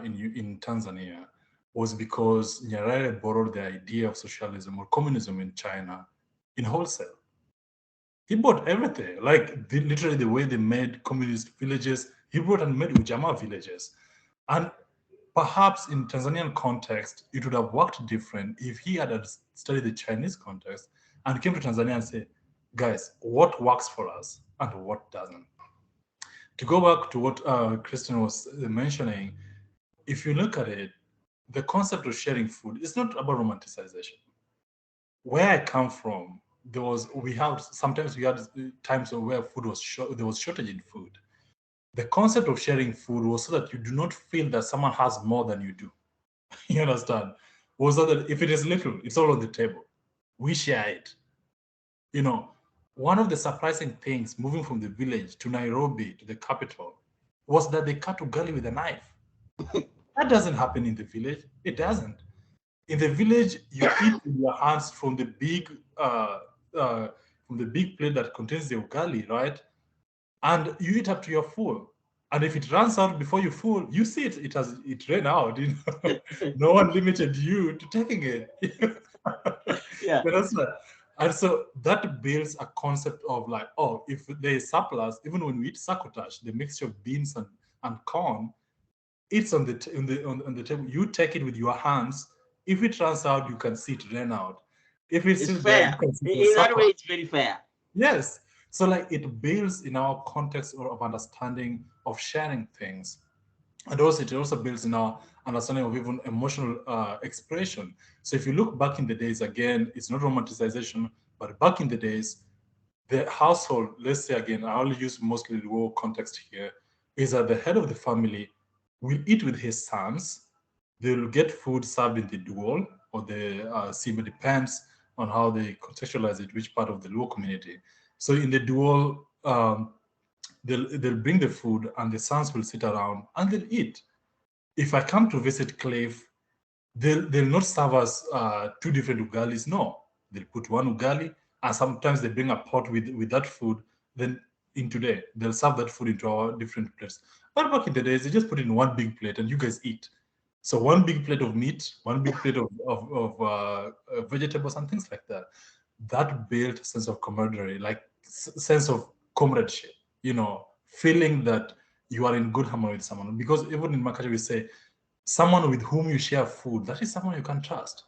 in Tanzania was because Nyerere borrowed the idea of socialism or communism in China in wholesale. He bought everything, like literally the way they made communist villages. He brought and made Ujamaa villages, and perhaps in Tanzanian context, it would have worked different if he had studied the Chinese context and came to Tanzania and said, "Guys, what works for us and what doesn't." To go back to what Christian was mentioning, if you look at it, the concept of sharing food is not about romanticization. Where I come from, sometimes we had times where there was shortage in food. The concept of sharing food was so that you do not feel that someone has more than you do. You understand? Was so that if it is little, it's all on the table. We share it. One of the surprising things moving from the village to Nairobi to the capital was that they cut ugali with a knife. That doesn't happen in the village. It doesn't. In the village, you eat with your hands from the big plate that contains the ugali, right? And you eat up to your full. And if it runs out before you full, you see it ran out. No one limited you to taking it. Yeah. You understand? And so that builds a concept of like, oh, if there is surplus, even when we eat sakotash, the mixture of beans and corn, it's on the table. You take it with your hands. If it runs out, you can see it ran out. If it's It's still there, you fair. can see the In that way, surplus. it's very fair. Yes. So like it builds in our context of understanding of sharing things. And also it also builds in our understanding of even emotional expression. So if you look back in the days, again, it's not romanticization, but back in the days, the household, let's say again, I only use mostly the rural context here, is that the head of the family will eat with his sons. They'll get food served in the dual or the sima, depends on how they contextualize it, which part of the Luo community. So in the dual, they'll bring the food and the sons will sit around and they'll eat. If I come to visit Cliff, they'll not serve us two different ugalis. No, they'll put one ugali, and sometimes they bring a pot with that food. Then in today, they'll serve that food into our different plates. But back in the days, they just put it in one big plate and you guys eat. So one big plate of meat, one big plate of vegetables and things like that. That built a sense of camaraderie, like sense of comradeship. Feeling that you are in good harmony with someone. Because even in Makacha, we say someone with whom you share food, that is someone you can trust.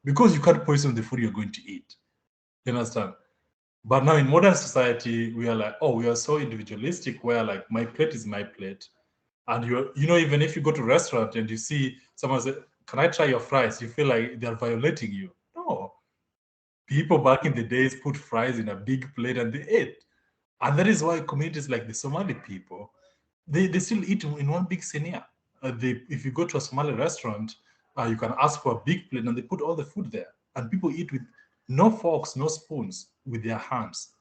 Because you can't poison the food you're going to eat. You understand? But now in modern society, we are like, oh, we are so individualistic where like my plate is my plate. And even if you go to a restaurant and you see someone say, can I try your fries? You feel like they're violating you. No. People back in the days put fries in a big plate and they ate. And that is why communities like the Somali people, they still eat in one big senia. If you go to a Somali restaurant, you can ask for a big plate and they put all the food there. And people eat with no forks, no spoons, with their hands.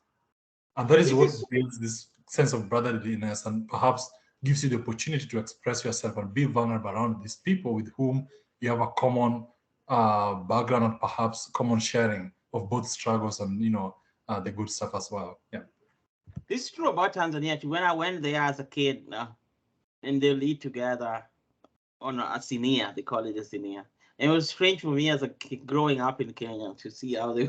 And that is This what is builds this sense of brotherliness and perhaps gives you the opportunity to express yourself and be vulnerable around these people with whom you have a common background and perhaps common sharing of both struggles and the good stuff as well. Yeah. this is true about Tanzania too. When I went there as a kid, and they'll eat together on a sinia, they call it a sinia. And it was strange for me as a kid growing up in Kenya to see how they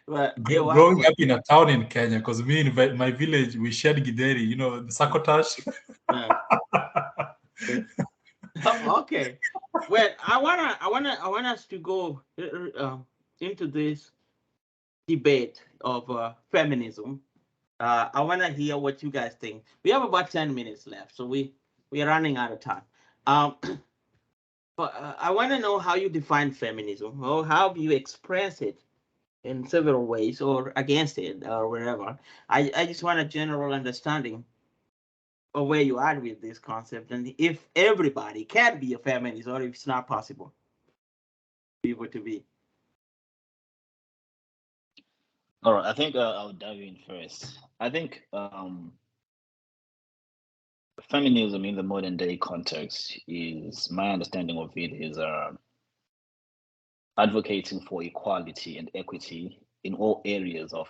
but it Growing was up in a town in Kenya, because me in my village, we shared Gideri, the Sakotash. okay. Well, I want us to go into this debate of feminism. I want to hear what you guys think. We have about 10 minutes left, so we are running out of time. Um, but I want to know how you define feminism, or how you express it in several ways, or against it, or wherever. I just want a general understanding of where you are with this concept, and if everybody can be a feminist, or if it's not possible people to be. All right, I think I'll dive in first. I think feminism in the modern day context is my understanding of it is advocating for equality and equity in all areas of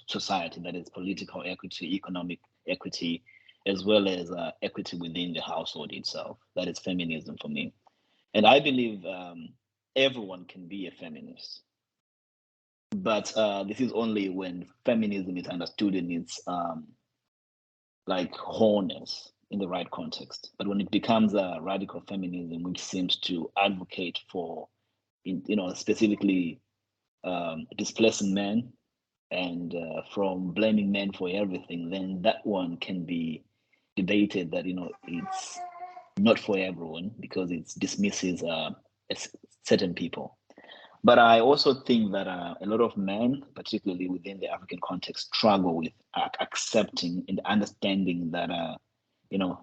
society, that is political equity, economic equity, as well as equity within the household itself. That is feminism for me. And I believe everyone can be a feminist. But this is only when feminism is understood in its like wholeness in the right context. But when it becomes a radical feminism, which seems to advocate for, specifically displacing men and from blaming men for everything, then that one can be debated that it's not for everyone because it dismisses certain people. But I also think that a lot of men, particularly within the African context, struggle with accepting and understanding that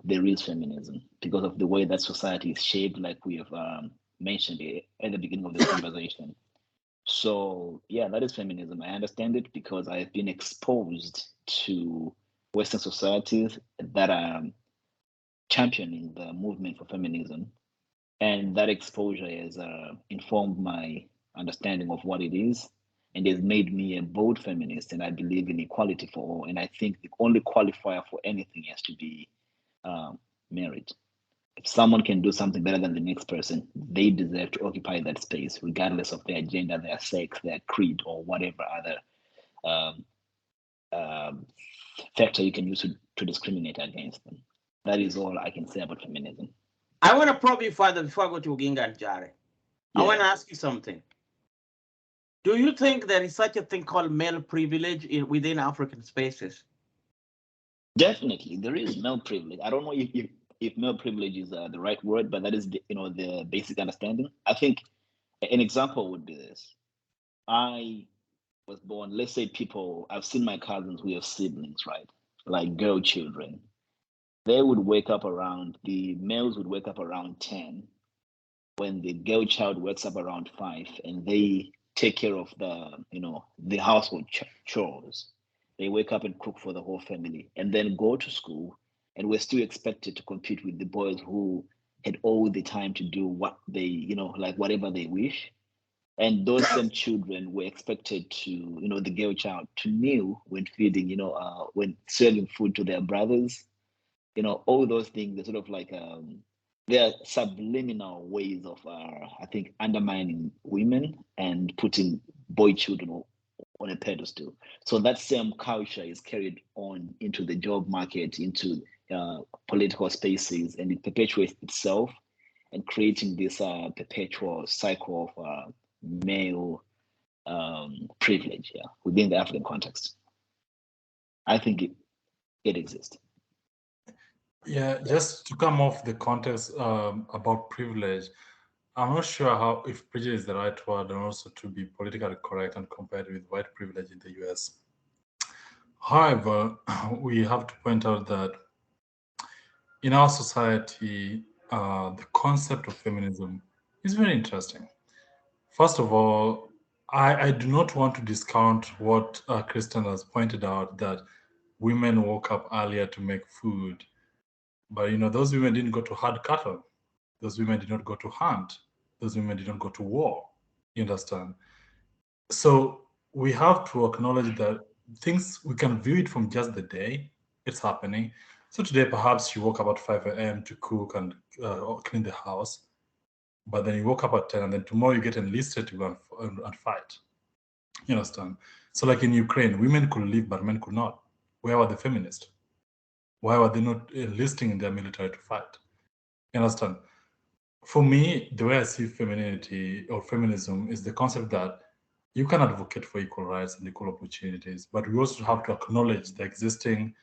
there is feminism because of the way that society is shaped, like we have mentioned at the beginning of the conversation. So yeah, that is feminism. I understand it because I've been exposed to Western societies that are championing the movement for feminism. And that exposure has informed my understanding of what it is and has made me a bold feminist. And I believe in equality for all. And I think the only qualifier for anything has to be merit. If someone can do something better than the next person, they deserve to occupy that space, regardless of their gender, their sex, their creed, or whatever other um, um, factor you can use to discriminate against them. That is all I can say about feminism. I want to probe you further before I go to Uginga and Jare. I want to ask you something. Do you think there is such a thing called male privilege within African spaces? Definitely, there is male privilege. I don't know if male privilege is the right word, but that is the basic understanding. I think an example would be this. I was born, let's say I've seen my cousins who have siblings, right? Like girl children. The males would wake up around 10 when the girl child wakes up around 5 and they take care of the household chores. They wake up and cook for the whole family and then go to school. And we're still expected to compete with the boys who had all the time to do what they, like whatever they wish. And those same children were expected to, the girl child to kneel when feeding, when serving food to their brothers. All those things, they're sort of like, they're subliminal ways of, I think, undermining women and putting boy children on a pedestal. So that same culture is carried on into the job market, into political spaces, and it perpetuates itself and creating this perpetual cycle of male privilege within the African context. I think it exists. Yeah, just to come off the context about privilege, I'm not sure if privilege is the right word, and also to be politically correct and compared with white privilege in the US. However, we have to point out that in our society, the concept of feminism is very interesting. First of all, I do not want to discount what Kristen has pointed out, that women woke up earlier to make food. But those women didn't go to herd cattle. Those women did not go to hunt. Those women did not go to war. You understand? So we have to acknowledge that we can view it from just the day it's happening. So today, perhaps you woke up at 5 a.m. to cook and clean the house. But then you woke up at 10, and then tomorrow you get enlisted to go and fight. You understand? So like in Ukraine, women could leave, but men could not. Where were the feminists? Why were they not enlisting in their military to fight? You understand? For me, the way I see femininity or feminism is the concept that you can advocate for equal rights and equal opportunities, but we also have to acknowledge the existing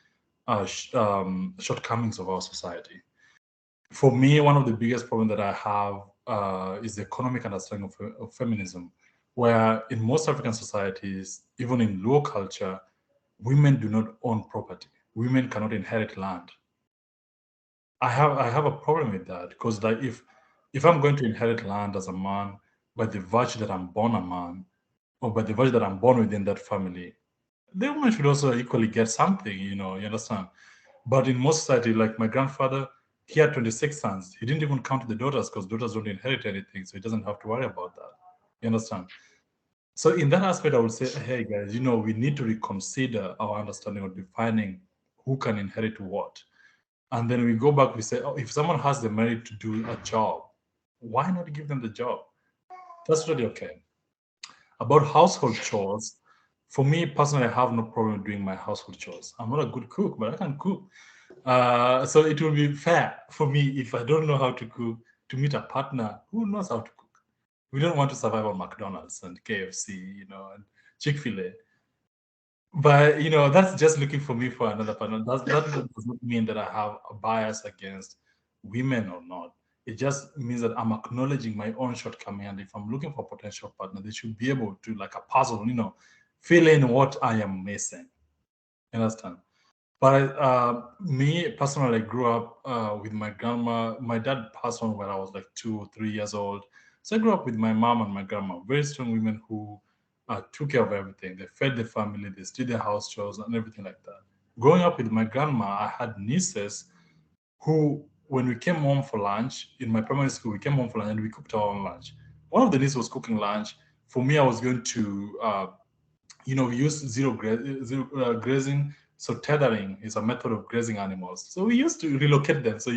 shortcomings of our society. For me, one of the biggest problems that I have is the economic understanding of feminism, where in most African societies, even in Luo culture, women do not own property. Women cannot inherit land. I have a problem with that, because like if I'm going to inherit land as a man by the virtue that I'm born a man, or by the virtue that I'm born within that family, the woman should also equally get something, you understand? But in most society, like my grandfather, he had 26 sons. He didn't even count the daughters, because daughters don't inherit anything, so he doesn't have to worry about that. You understand? So in that aspect, I would say, hey guys, we need to reconsider our understanding of defining who can inherit what. And then we go back, we say, oh, if someone has the merit to do a job, why not give them the job? That's really okay. About household chores, for me personally, I have no problem doing my household chores. I'm not a good cook, but I can cook. So it will be fair for me, if I don't know how to cook, to meet a partner who knows how to cook. We don't want to survive on McDonald's and KFC, and Chick-fil-A. But that's just looking for me for another partner. That does not mean that I have a bias against women or not. It just means that I'm acknowledging my own shortcoming, and if I'm looking for a potential partner, they should be able to, like a puzzle, fill in what I am missing. You understand? But me personally, I grew up with my grandma. My dad passed on when I was like 2 or 3 years old. So I grew up with my mom and my grandma, very strong women who took care of everything. They fed the family, they did their house chores and everything like that. Growing up with my grandma, I had nieces who when we came home for lunch in my primary school, we came home for lunch and we cooked our own lunch. One of the needs was cooking lunch. For me, I was going to, we use zero grazing. So tethering is a method of grazing animals. So we used to relocate them. So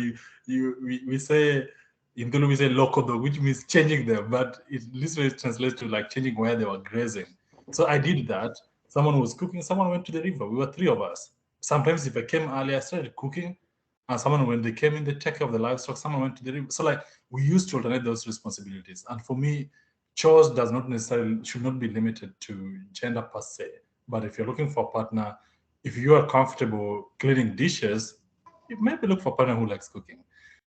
we say in Tulu we say lokodo, which means changing them, but it literally translates to like changing where they were grazing. So I did that. Someone was cooking, someone went to the river. We were three of us. Sometimes if I came early, I started cooking. And someone, when they came in, they take care of the livestock, someone went to the river. So like we used to alternate those responsibilities. And for me, chores does not necessarily should not be limited to gender per se. But if you're looking for a partner, if you are comfortable cleaning dishes, you maybe look for a partner who likes cooking.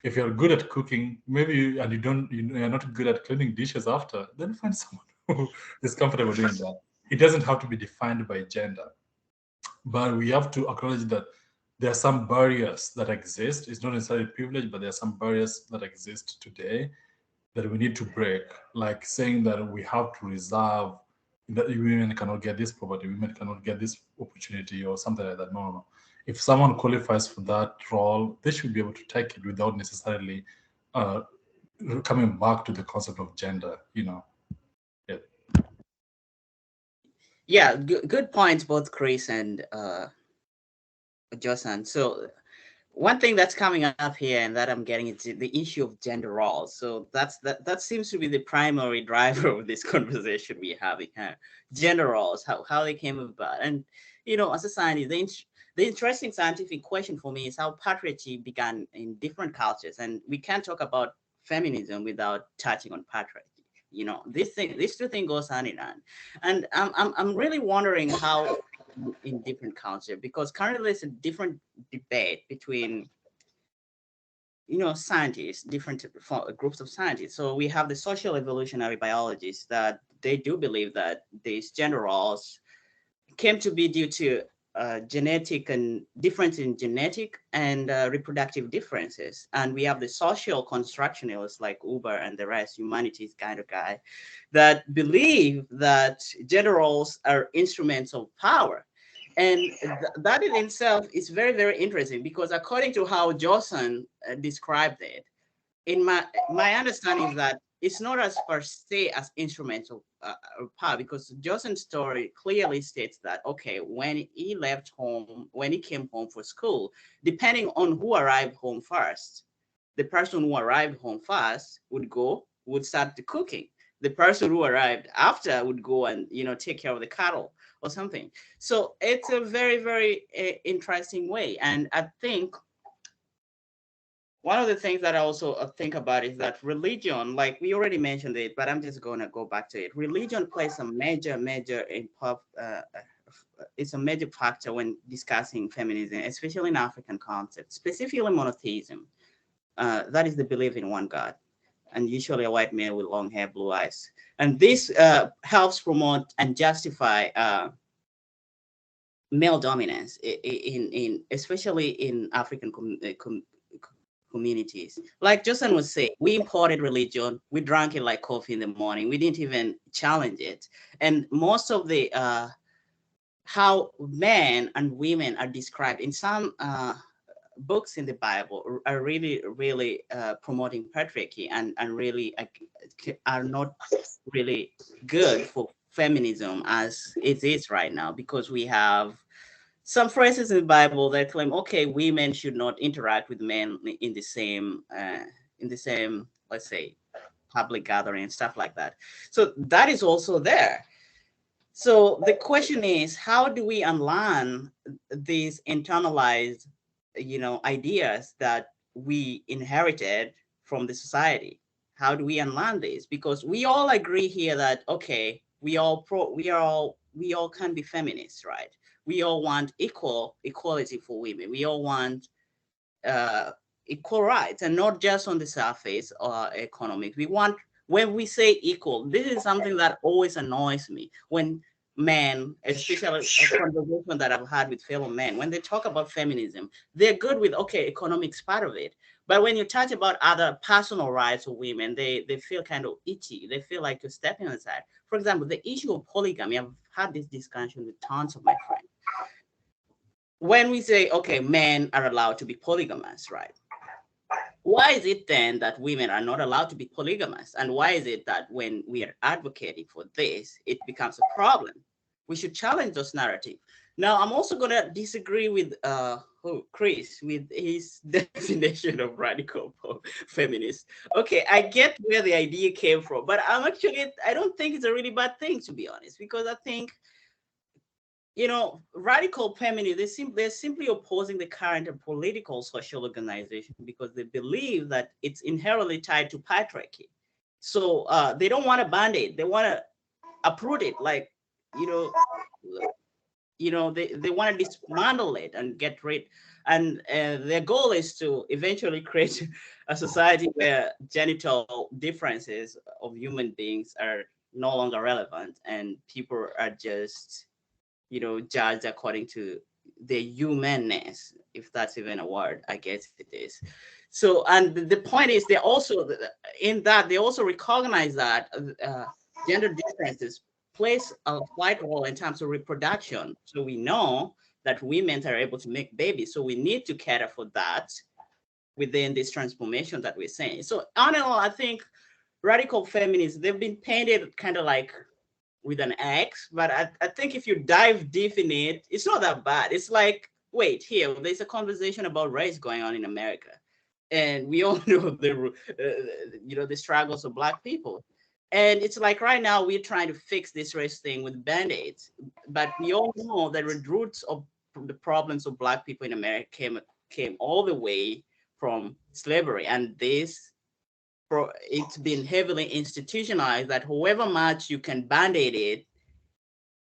If you're good at cooking, maybe and you're not good at cleaning dishes after, then find someone who is comfortable doing that. It doesn't have to be defined by gender, but we have to acknowledge that there are some barriers that exist. It's not necessarily privilege, but there are some barriers that exist today that we need to break, like saying that we have to reserve that women cannot get this property, women cannot get this opportunity, or something like that. No, no, no. If someone qualifies for that role, they should be able to take it without necessarily uh, coming back to the concept of gender. Yeah. Yeah, good points, both Chris and Josan. So one thing that's coming up here and that I'm getting is the issue of gender roles. So that seems to be the primary driver of this conversation we're having here. Gender roles, how they came about. And as a scientist, the interesting scientific question for me is how patriarchy began in different cultures. And we can't talk about feminism without touching on patriarchy. These two things goes hand in hand. And I'm really wondering how in different culture, because currently there's a different debate between scientists, different groups of scientists. So we have the social evolutionary biologists that they do believe that these gender roles came to be due to genetic and difference in genetic and reproductive differences. And we have the social constructionists like Uber and the rest, humanities kind of guy, that believe that gender roles are instruments of power. And that in itself is very, very interesting, because according to how Johnson described it, in my understanding is that it's not as per se as instruments of power, because Johnson's story clearly states that, okay, when he left home, when he came home for school, depending on who arrived home first, the person who arrived home first would start the cooking. The person who arrived after would go and take care of the cattle or something. So it's a very, very interesting way. And I think one of the things that I also think about is that religion, like we already mentioned it, but I'm just going to go back to it. Religion plays a major it's a major factor when discussing feminism, especially in African concepts, specifically monotheism. That is the belief in one God, and usually a white male with long hair, blue eyes. And this helps promote and justify male dominance in especially in African communities. Like Justin was saying, we imported religion, we drank it like coffee in the morning, we didn't even challenge it. And most of the how men and women are described in some books in the Bible are really, really promoting patriarchy and really are not really good for feminism as it is right now, because we have some phrases in the Bible that claim, okay, women should not interact with men in the same, let's say, public gathering and stuff like that. So that is also there. So the question is, how do we unlearn these internalized, ideas that we inherited from the society? How do we unlearn this? Because we all agree here that, okay, we all can be feminists, right? We all want equality for women. We all want equal rights, and not just on the surface or economics. We want, when we say equal, this is something that always annoys me when men, especially a conversation that I've had with fellow men, when they talk about feminism, they're good with, okay, economics part of it. But when you touch about other personal rights of women, they feel kind of itchy. They feel like you're stepping aside. For example, the issue of polygamy, I've had this discussion with tons of my friends. When we say, okay, men are allowed to be polygamous, right? why is it then that women are not allowed to be polygamous? And why is it that when we are advocating for this, it becomes a problem? We should challenge those narratives. Now, I'm also going to disagree with Chris with his definition of radical feminist. Okay, I get where the idea came from, but I don't think it's a really bad thing, to be honest, because I think, radical feminists, they're simply opposing the current political social organization because they believe that it's inherently tied to patriarchy. So they don't want to band-aid. They want to uproot it, like, you know, they want to dismantle it and get rid. And their goal is to eventually create a society where genital differences of human beings are no longer relevant and people are just judged according to their humanness, if that's even a word. I guess it is. So, and the point is, they also, in that, they also recognize that gender differences plays a vital role in terms of reproduction. So we know that women are able to make babies. So we need to cater for that within this transformation that we're saying. So on and on, I think radical feminists, they've been painted kind of like with an X, but I think if you dive deep in it, it's not that bad. It's like, wait, here, there's a conversation about race going on in America. And we all know the struggles of Black people. And it's like right now we're trying to fix this race thing with band-aids, but we all know that the roots of the problems of Black people in America came all the way from slavery, and it's been heavily institutionalized that however much you can band-aid it,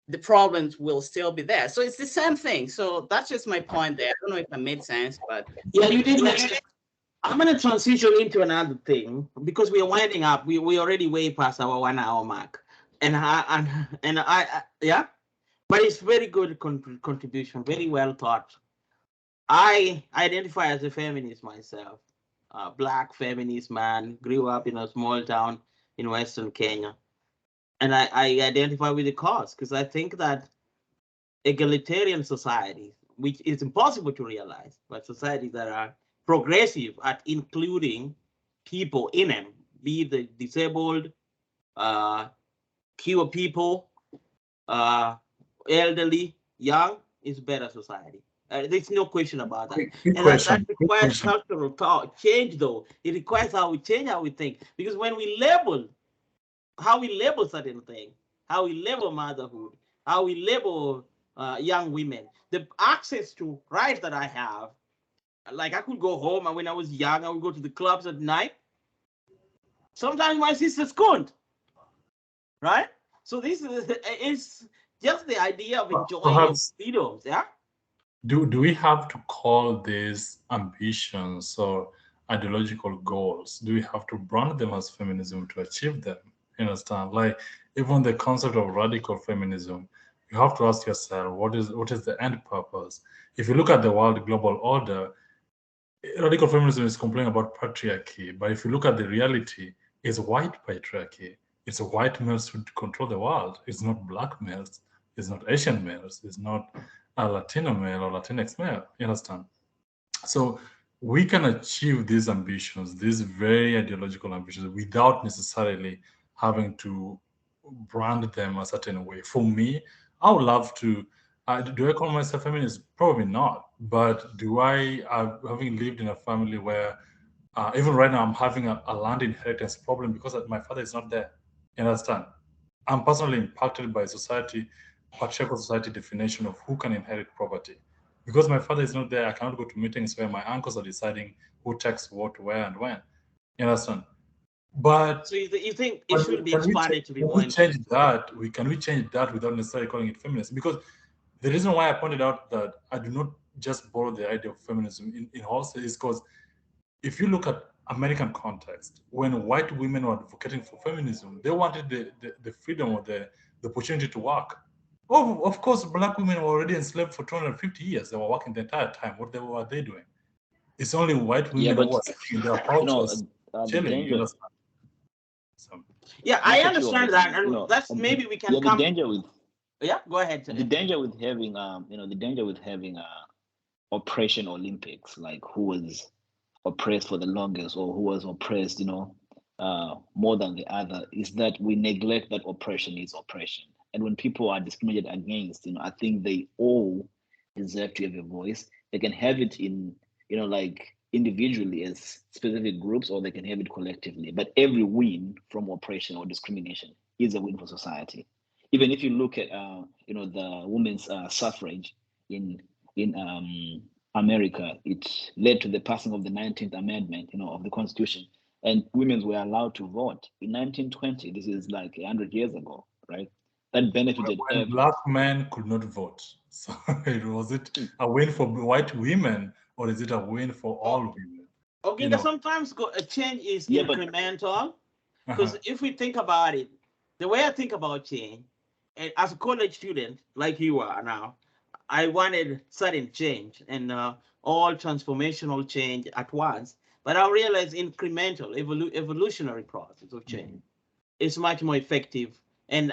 the problems will still be there. So it's the same thing. So that's just my point there. I don't know if I made sense, but yeah, you did. I'm going to transition into another thing because we are winding up. We already way past our 1 hour mark, and yeah, but it's very good contribution, very well thought. I identify as a feminist myself, Black feminist man, grew up in a small town in Western Kenya, and I identify with the cause because I think that egalitarian societies, which is impossible to realize, but societies that are progressive at including people in them, be it the disabled, queer people, elderly, young, is better society. There's no question about that. Quick And question. that requires cultural change, though. It requires how we change how we think. Because when we label, how we label certain things, how we label motherhood, how we label young women, the access to rights that I have, like I could go home, and when I was young, I would go to the clubs at night. Sometimes my sisters couldn't, right? So this is just the idea of enjoying your freedoms, yeah? Do we have to call these ambitions or ideological goals? Do we have to brand them as feminism to achieve them? You understand? Like even the concept of radical feminism, you have to ask yourself, what is the end purpose? If you look at the world global order, radical feminism is complaining about patriarchy, but if you look at the reality, it's white patriarchy. It's white males who control the world. It's not Black males. It's not Asian males. It's not a Latino male or Latinx male. You understand? So we can achieve these ambitions, these very ideological ambitions, without necessarily having to brand them a certain way. For me, I would love to. Do I call myself feminist? Probably not. But do I, having lived in a family where even right now I'm having a land inheritance problem because my father is not there. You understand? I'm personally impacted by society, patriarchal society definition of who can inherit property. Because my father is not there, I cannot go to meetings where my uncles are deciding who takes what, where, and when. You understand? But so you think it should be expanded to be more change that? Can we change that without necessarily calling it feminism? Because the reason why I pointed out that I do not just borrow the idea of feminism in wholesale is because if you look at American context, when white women were advocating for feminism, they wanted the freedom or the opportunity to work. Oh, of course, Black women were already enslaved for 250 years. They were working the entire time. What were they doing? It's only white women who were sitting in their couches, chilling. Yeah, I understand that, and that's maybe we can come. The danger with go ahead. The danger with having Operation Olympics, like who was oppressed for the longest or who was oppressed, more than the other, is that we neglect that oppression is oppression. And when people are discriminated against, I think they all deserve to have a voice. They can have it in, like individually as specific groups, or they can have it collectively. But every win from oppression or discrimination is a win for society. Even if you look at, the women's suffrage in America, it led to the passing of the 19th Amendment, of the Constitution, and women were allowed to vote in 1920. This is like 100 years ago, right? That benefited When everyone. black men could not vote. So was it a win for white women, or is it a win for all women? Okay, sometimes a change is incremental. Because if we think about it, the way I think about change, and as a college student like you are now, I wanted sudden change and all transformational change at once. But I realized incremental evolutionary process of change is much more effective. And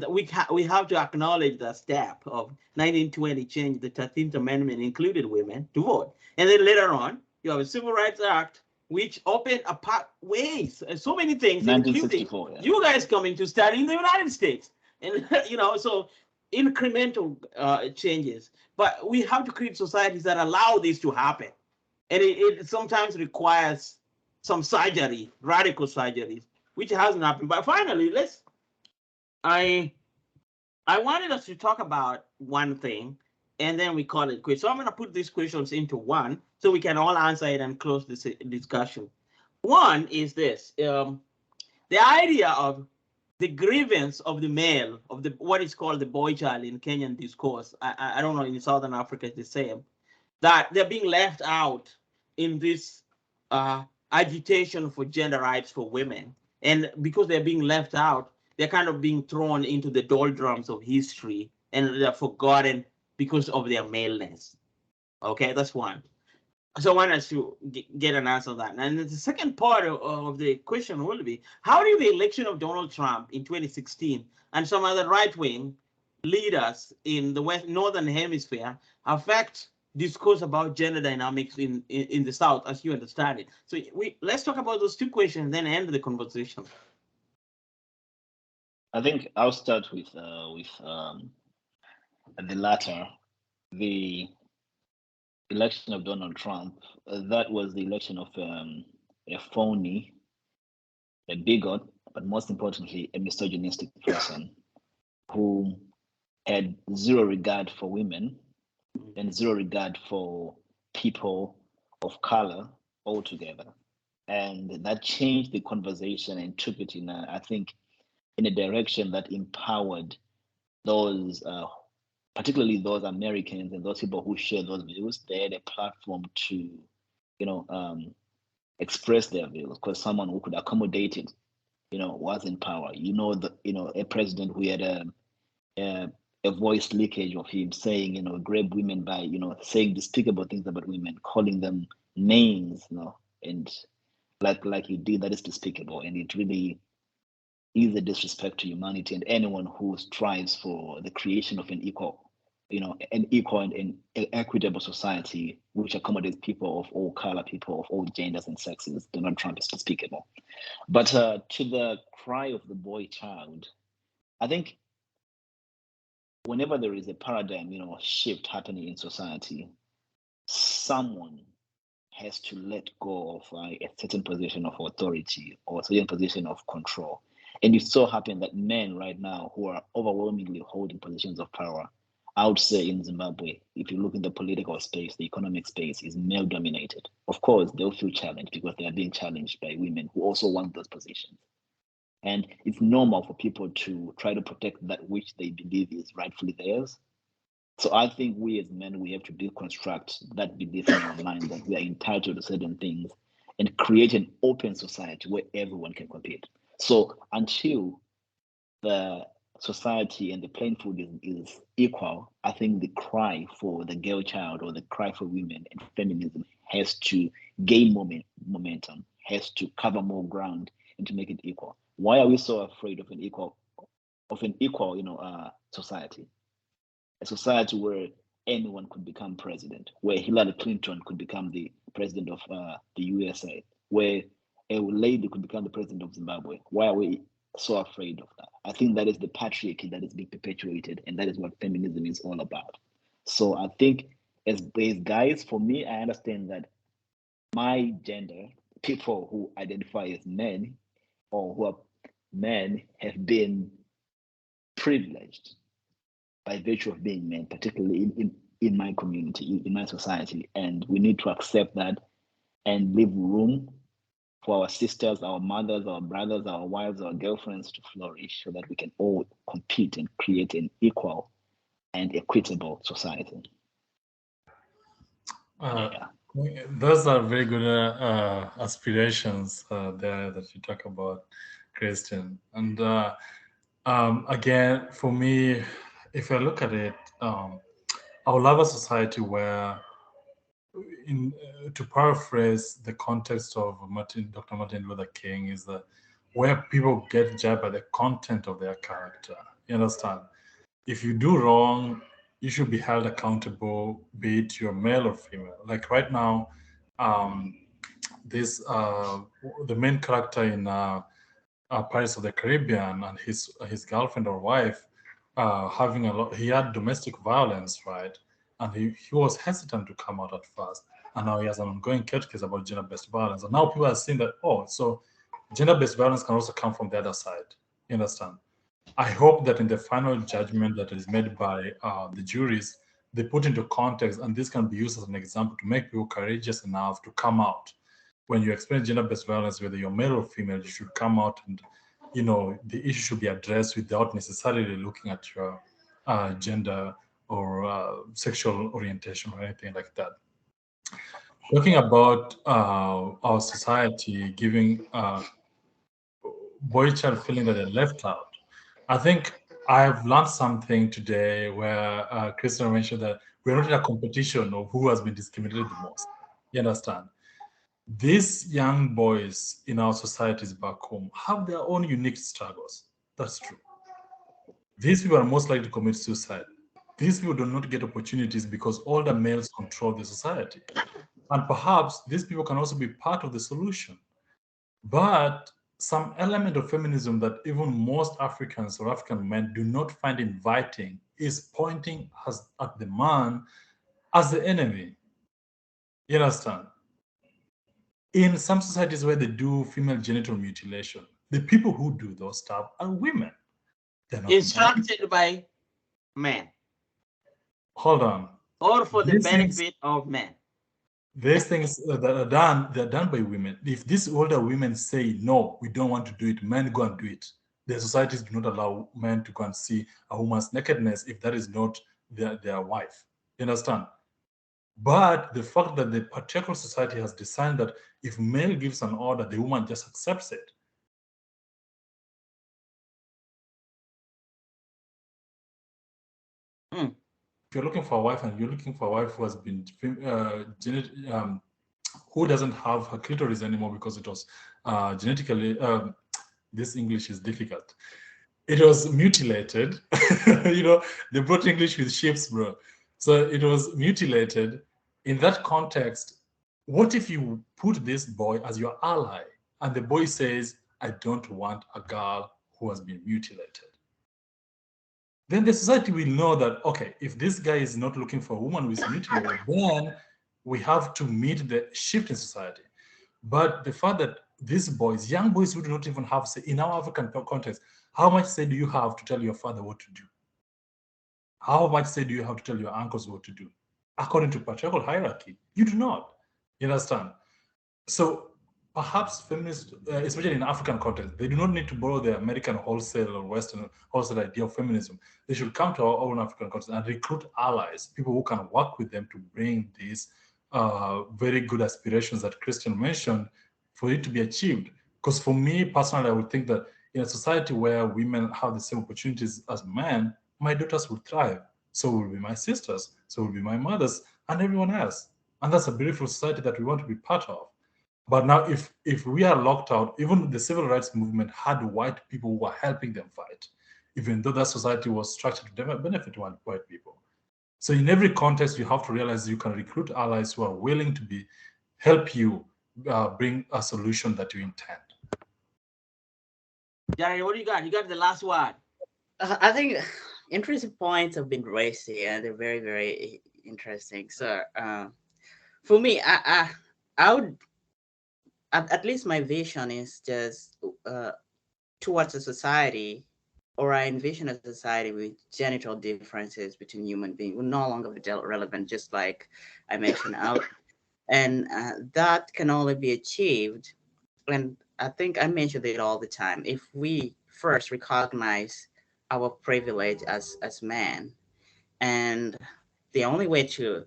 we have to acknowledge the step of 1920 change. The 13th Amendment included women to vote, and then later on you have a Civil Rights Act which opened up ways and so many things, including you guys coming to study in the United States, and so incremental changes. But we have to create societies that allow this to happen, and it sometimes requires some surgery, radical surgeries, which hasn't happened. But finally, I wanted us to talk about one thing, and then we call it quits. So I'm going to put these questions into one so we can all answer it and close this discussion. One is this: the idea of the grievance of the male, of what is called the boy child in Kenyan discourse. I don't know, in Southern Africa it's the same, that they're being left out in this agitation for gender rights for women. And because they're being left out, they're kind of being thrown into the doldrums of history, and they're forgotten because of their maleness. Okay, that's one. So I want us to get an answer on that. And the second part of the question will be, how did the election of Donald Trump in 2016 and some other right-wing leaders in the northern hemisphere affect discourse about gender dynamics in the South, as you understand it? So let's talk about those two questions and then end the conversation. I think I'll start with the latter. The election of Donald Trump, that was the election of a phony, a bigot, but most importantly, a misogynistic person who had zero regard for women and zero regard for people of color altogether. And that changed the conversation and took it in, I think, in a direction that empowered those, particularly those Americans and those people who share those views. They had a platform to, express their views, because someone who could accommodate it, was in power. A president who had a voice leakage of him saying, grab women by, saying despicable things about women, calling them names, and like he did, that is despicable. And it really is a disrespect to humanity and anyone who strives for the creation of an equal and equitable society which accommodates people of all color, people of all genders and sexes. Donald Trump is despicable. But to the cry of the boy child, I think whenever there is a paradigm, shift happening in society, someone has to let go of a certain position of authority or a certain position of control. And it so happened that men right now who are overwhelmingly holding positions of power, I would say in Zimbabwe, if you look in the political space, the economic space is male dominated. Of course, they'll feel challenged because they are being challenged by women who also want those positions. And it's normal for people to try to protect that which they believe is rightfully theirs. So I think we as men, we have to deconstruct that belief in our mind that we are entitled to certain things and create an open society where everyone can compete. So until the society and the playing field is equal, I think the cry for the girl child or the cry for women and feminism has to gain momentum, has to cover more ground and to make it equal. Why are we so afraid of an equal society? A society where anyone could become president, where Hillary Clinton could become the president of the USA, where a lady could become the president of Zimbabwe. Why are we so afraid of that? I think that is the patriarchy that is being perpetuated, and that is what feminism is all about. So I think as guys, for me, I understand that my gender, people who identify as men or who are men, have been privileged by virtue of being men, particularly in my community, in my society. And we need to accept that and leave room for our sisters, our mothers, our brothers, our wives, our girlfriends to flourish so that we can all compete and create an equal and equitable society. Yeah. Those are very good aspirations there that you talk about, Christian. And again, for me, if I look at it, I would love a society where, to paraphrase the context of Dr. Martin Luther King, is that where people get judged by the content of their character. You understand? If you do wrong, you should be held accountable, be it you're male or female. Like right now, the main character in Pirates of the Caribbean and his girlfriend or wife he had domestic violence, right? And he was hesitant to come out at first. And now he has an ongoing court case about gender-based violence. And now people are seeing that, so gender-based violence can also come from the other side. You understand? I hope that in the final judgment that is made by the juries, they put into context, and this can be used as an example to make people courageous enough to come out. When you experience gender-based violence, whether you're male or female, you should come out, and the issue should be addressed without necessarily looking at your gender or sexual orientation or anything like that. Talking about our society giving boy child feeling that they're left out, I think I've learned something today where Christian mentioned that we're not in a competition of who has been discriminated the most. You understand? These young boys in our societies back home have their own unique struggles. That's true. These people are most likely to commit suicide. These people do not get opportunities because older males control the society. And perhaps these people can also be part of the solution. But some element of feminism that even most Africans or African men do not find inviting is pointing at the man as the enemy. You understand? In some societies where they do female genital mutilation, the people who do those stuff are women. They're not instructed by men. Hold on. Or for the benefit of men. These things that are done, they're done by women. If these older women say, no, we don't want to do it, men go and do it. Their societies do not allow men to go and see a woman's nakedness if that is not their wife. You understand? But the fact that the patriarchal society has decided that if male gives an order, the woman just accepts it. If you're looking for a wife and you're looking for a wife who has been who doesn't have her clitoris anymore because it was genetically, this English is difficult. It was mutilated. They brought English with ships, bro. So it was mutilated. In that context, what if you put this boy as your ally and the boy says, I don't want a girl who has been mutilated? Then the society will know that, okay, if this guy is not looking for a woman who is mutilated, then we have to meet the shift in society. But the fact that these boys, young boys who do not even have say, in our African context, how much say do you have to tell your father what to do? How much say do you have to tell your uncles what to do? According to patriarchal hierarchy, you do not. You understand? So perhaps feminists, especially in African context, they do not need to borrow the American wholesale or Western wholesale idea of feminism. They should come to our own African context and recruit allies, people who can work with them to bring these very good aspirations that Christian mentioned for it to be achieved. Because for me personally, I would think that in a society where women have the same opportunities as men, my daughters will thrive. So will be my sisters, so will be my mothers, and everyone else. And that's a beautiful society that we want to be part of. But now, if we are locked out, even the civil rights movement had white people who were helping them fight, even though that society was structured to benefit white people. So in every context, you have to realize you can recruit allies who are willing to be help you bring a solution that you intend. Jared, what do you got? You got the last one. I think interesting points have been raised here, and they're very, very interesting. So, for me, I would, at least my vision is just towards a society, or I envision a society with genital differences between human beings will no longer be relevant, just like I mentioned out, and that can only be achieved. And I think I mention it all the time. If we first recognize our privilege as men, and the only way to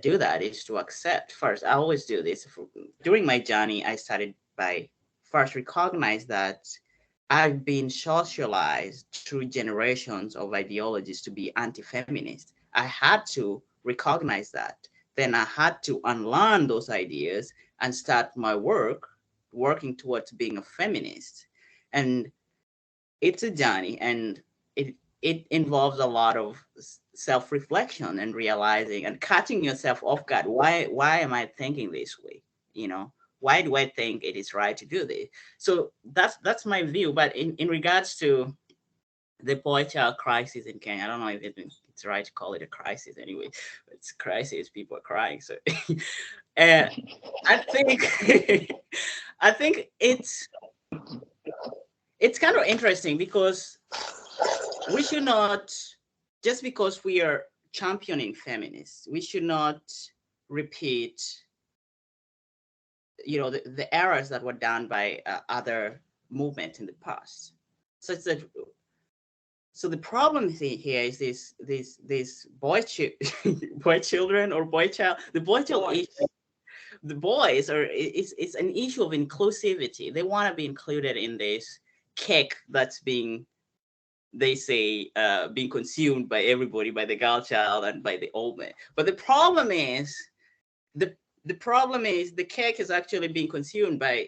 do that is to accept first. I always do this during my journey. I started by first recognize that I've been socialized through generations of ideologies to be anti-feminist. I had to recognize that. Then I had to unlearn those ideas and start my work working towards being a feminist. And it's a journey, and it involves a lot of self-reflection and realizing and catching yourself off guard. Why am I thinking this way? You know, why do I think it is right to do this? So that's my view. But in regards to the boy child crisis in Kenya, I don't know if it's right to call it a crisis anyway. It's crisis, people are crying. So I think I think it's kind of interesting because we should not, just because we are championing feminists, we should not repeat, the errors that were done by other movements in the past. So it's that. So the problem here is this boy children or boy child. The boy child issue, the boys are it's an issue of inclusivity. They want to be included in this cake that's being, they say, being consumed by everybody, by the girl child and by the old man. But the problem is the cake is actually being consumed by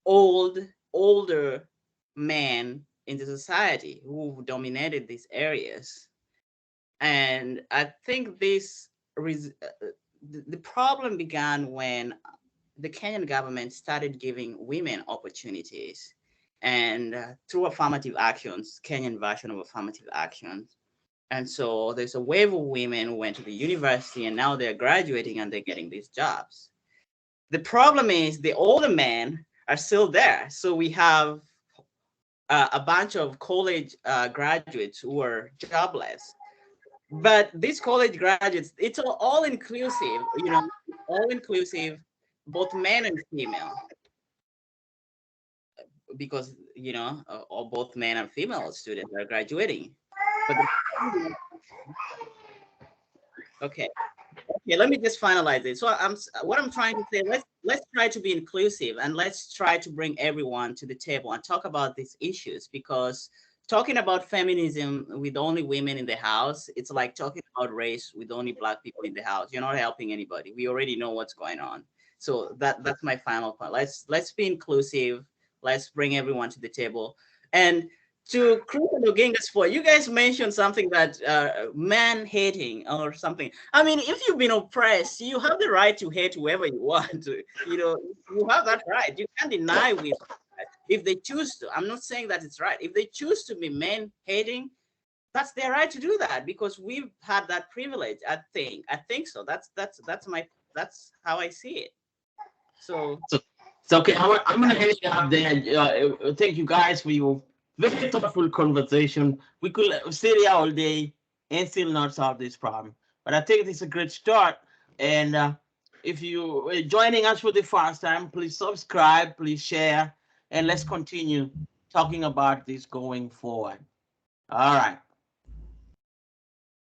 older men in the society who dominated these areas. And I think the problem began when the Kenyan government started giving women opportunities, and through affirmative actions, Kenyan version of affirmative actions. And so there's a wave of women who went to the university, and now they're graduating and they're getting these jobs. The problem is the older men are still there. So we have a bunch of college graduates who are jobless. But these college graduates, it's all inclusive, all inclusive, both men and female, because all both men and female students are graduating. But okay, let me just finalize it. So what I'm trying to say, let's try to be inclusive, and let's try to bring everyone to the table and talk about these issues, because talking about feminism with only women in the house, it's like talking about race with only Black people in the house. You're not helping anybody. We already know what's going on. So that's my final point. Let's be inclusive. Let's bring everyone to the table. And to Chris and Oginga's point, you guys mentioned something that man hating or something. I mean, if you've been oppressed, you have the right to hate whoever you want. You have that right. You can't deny women if they choose to. I'm not saying that it's right. If they choose to be men hating, that's their right to do that, because we've had that privilege. I think so. That's how I see it. So Okay. I'm gonna end it up there. Thank you guys for your very thoughtful conversation. We could stay here all day and still not solve this problem, but I think it's a great start. And if you are joining us for the first time, please subscribe, please share, and let's continue talking about this going forward. All right.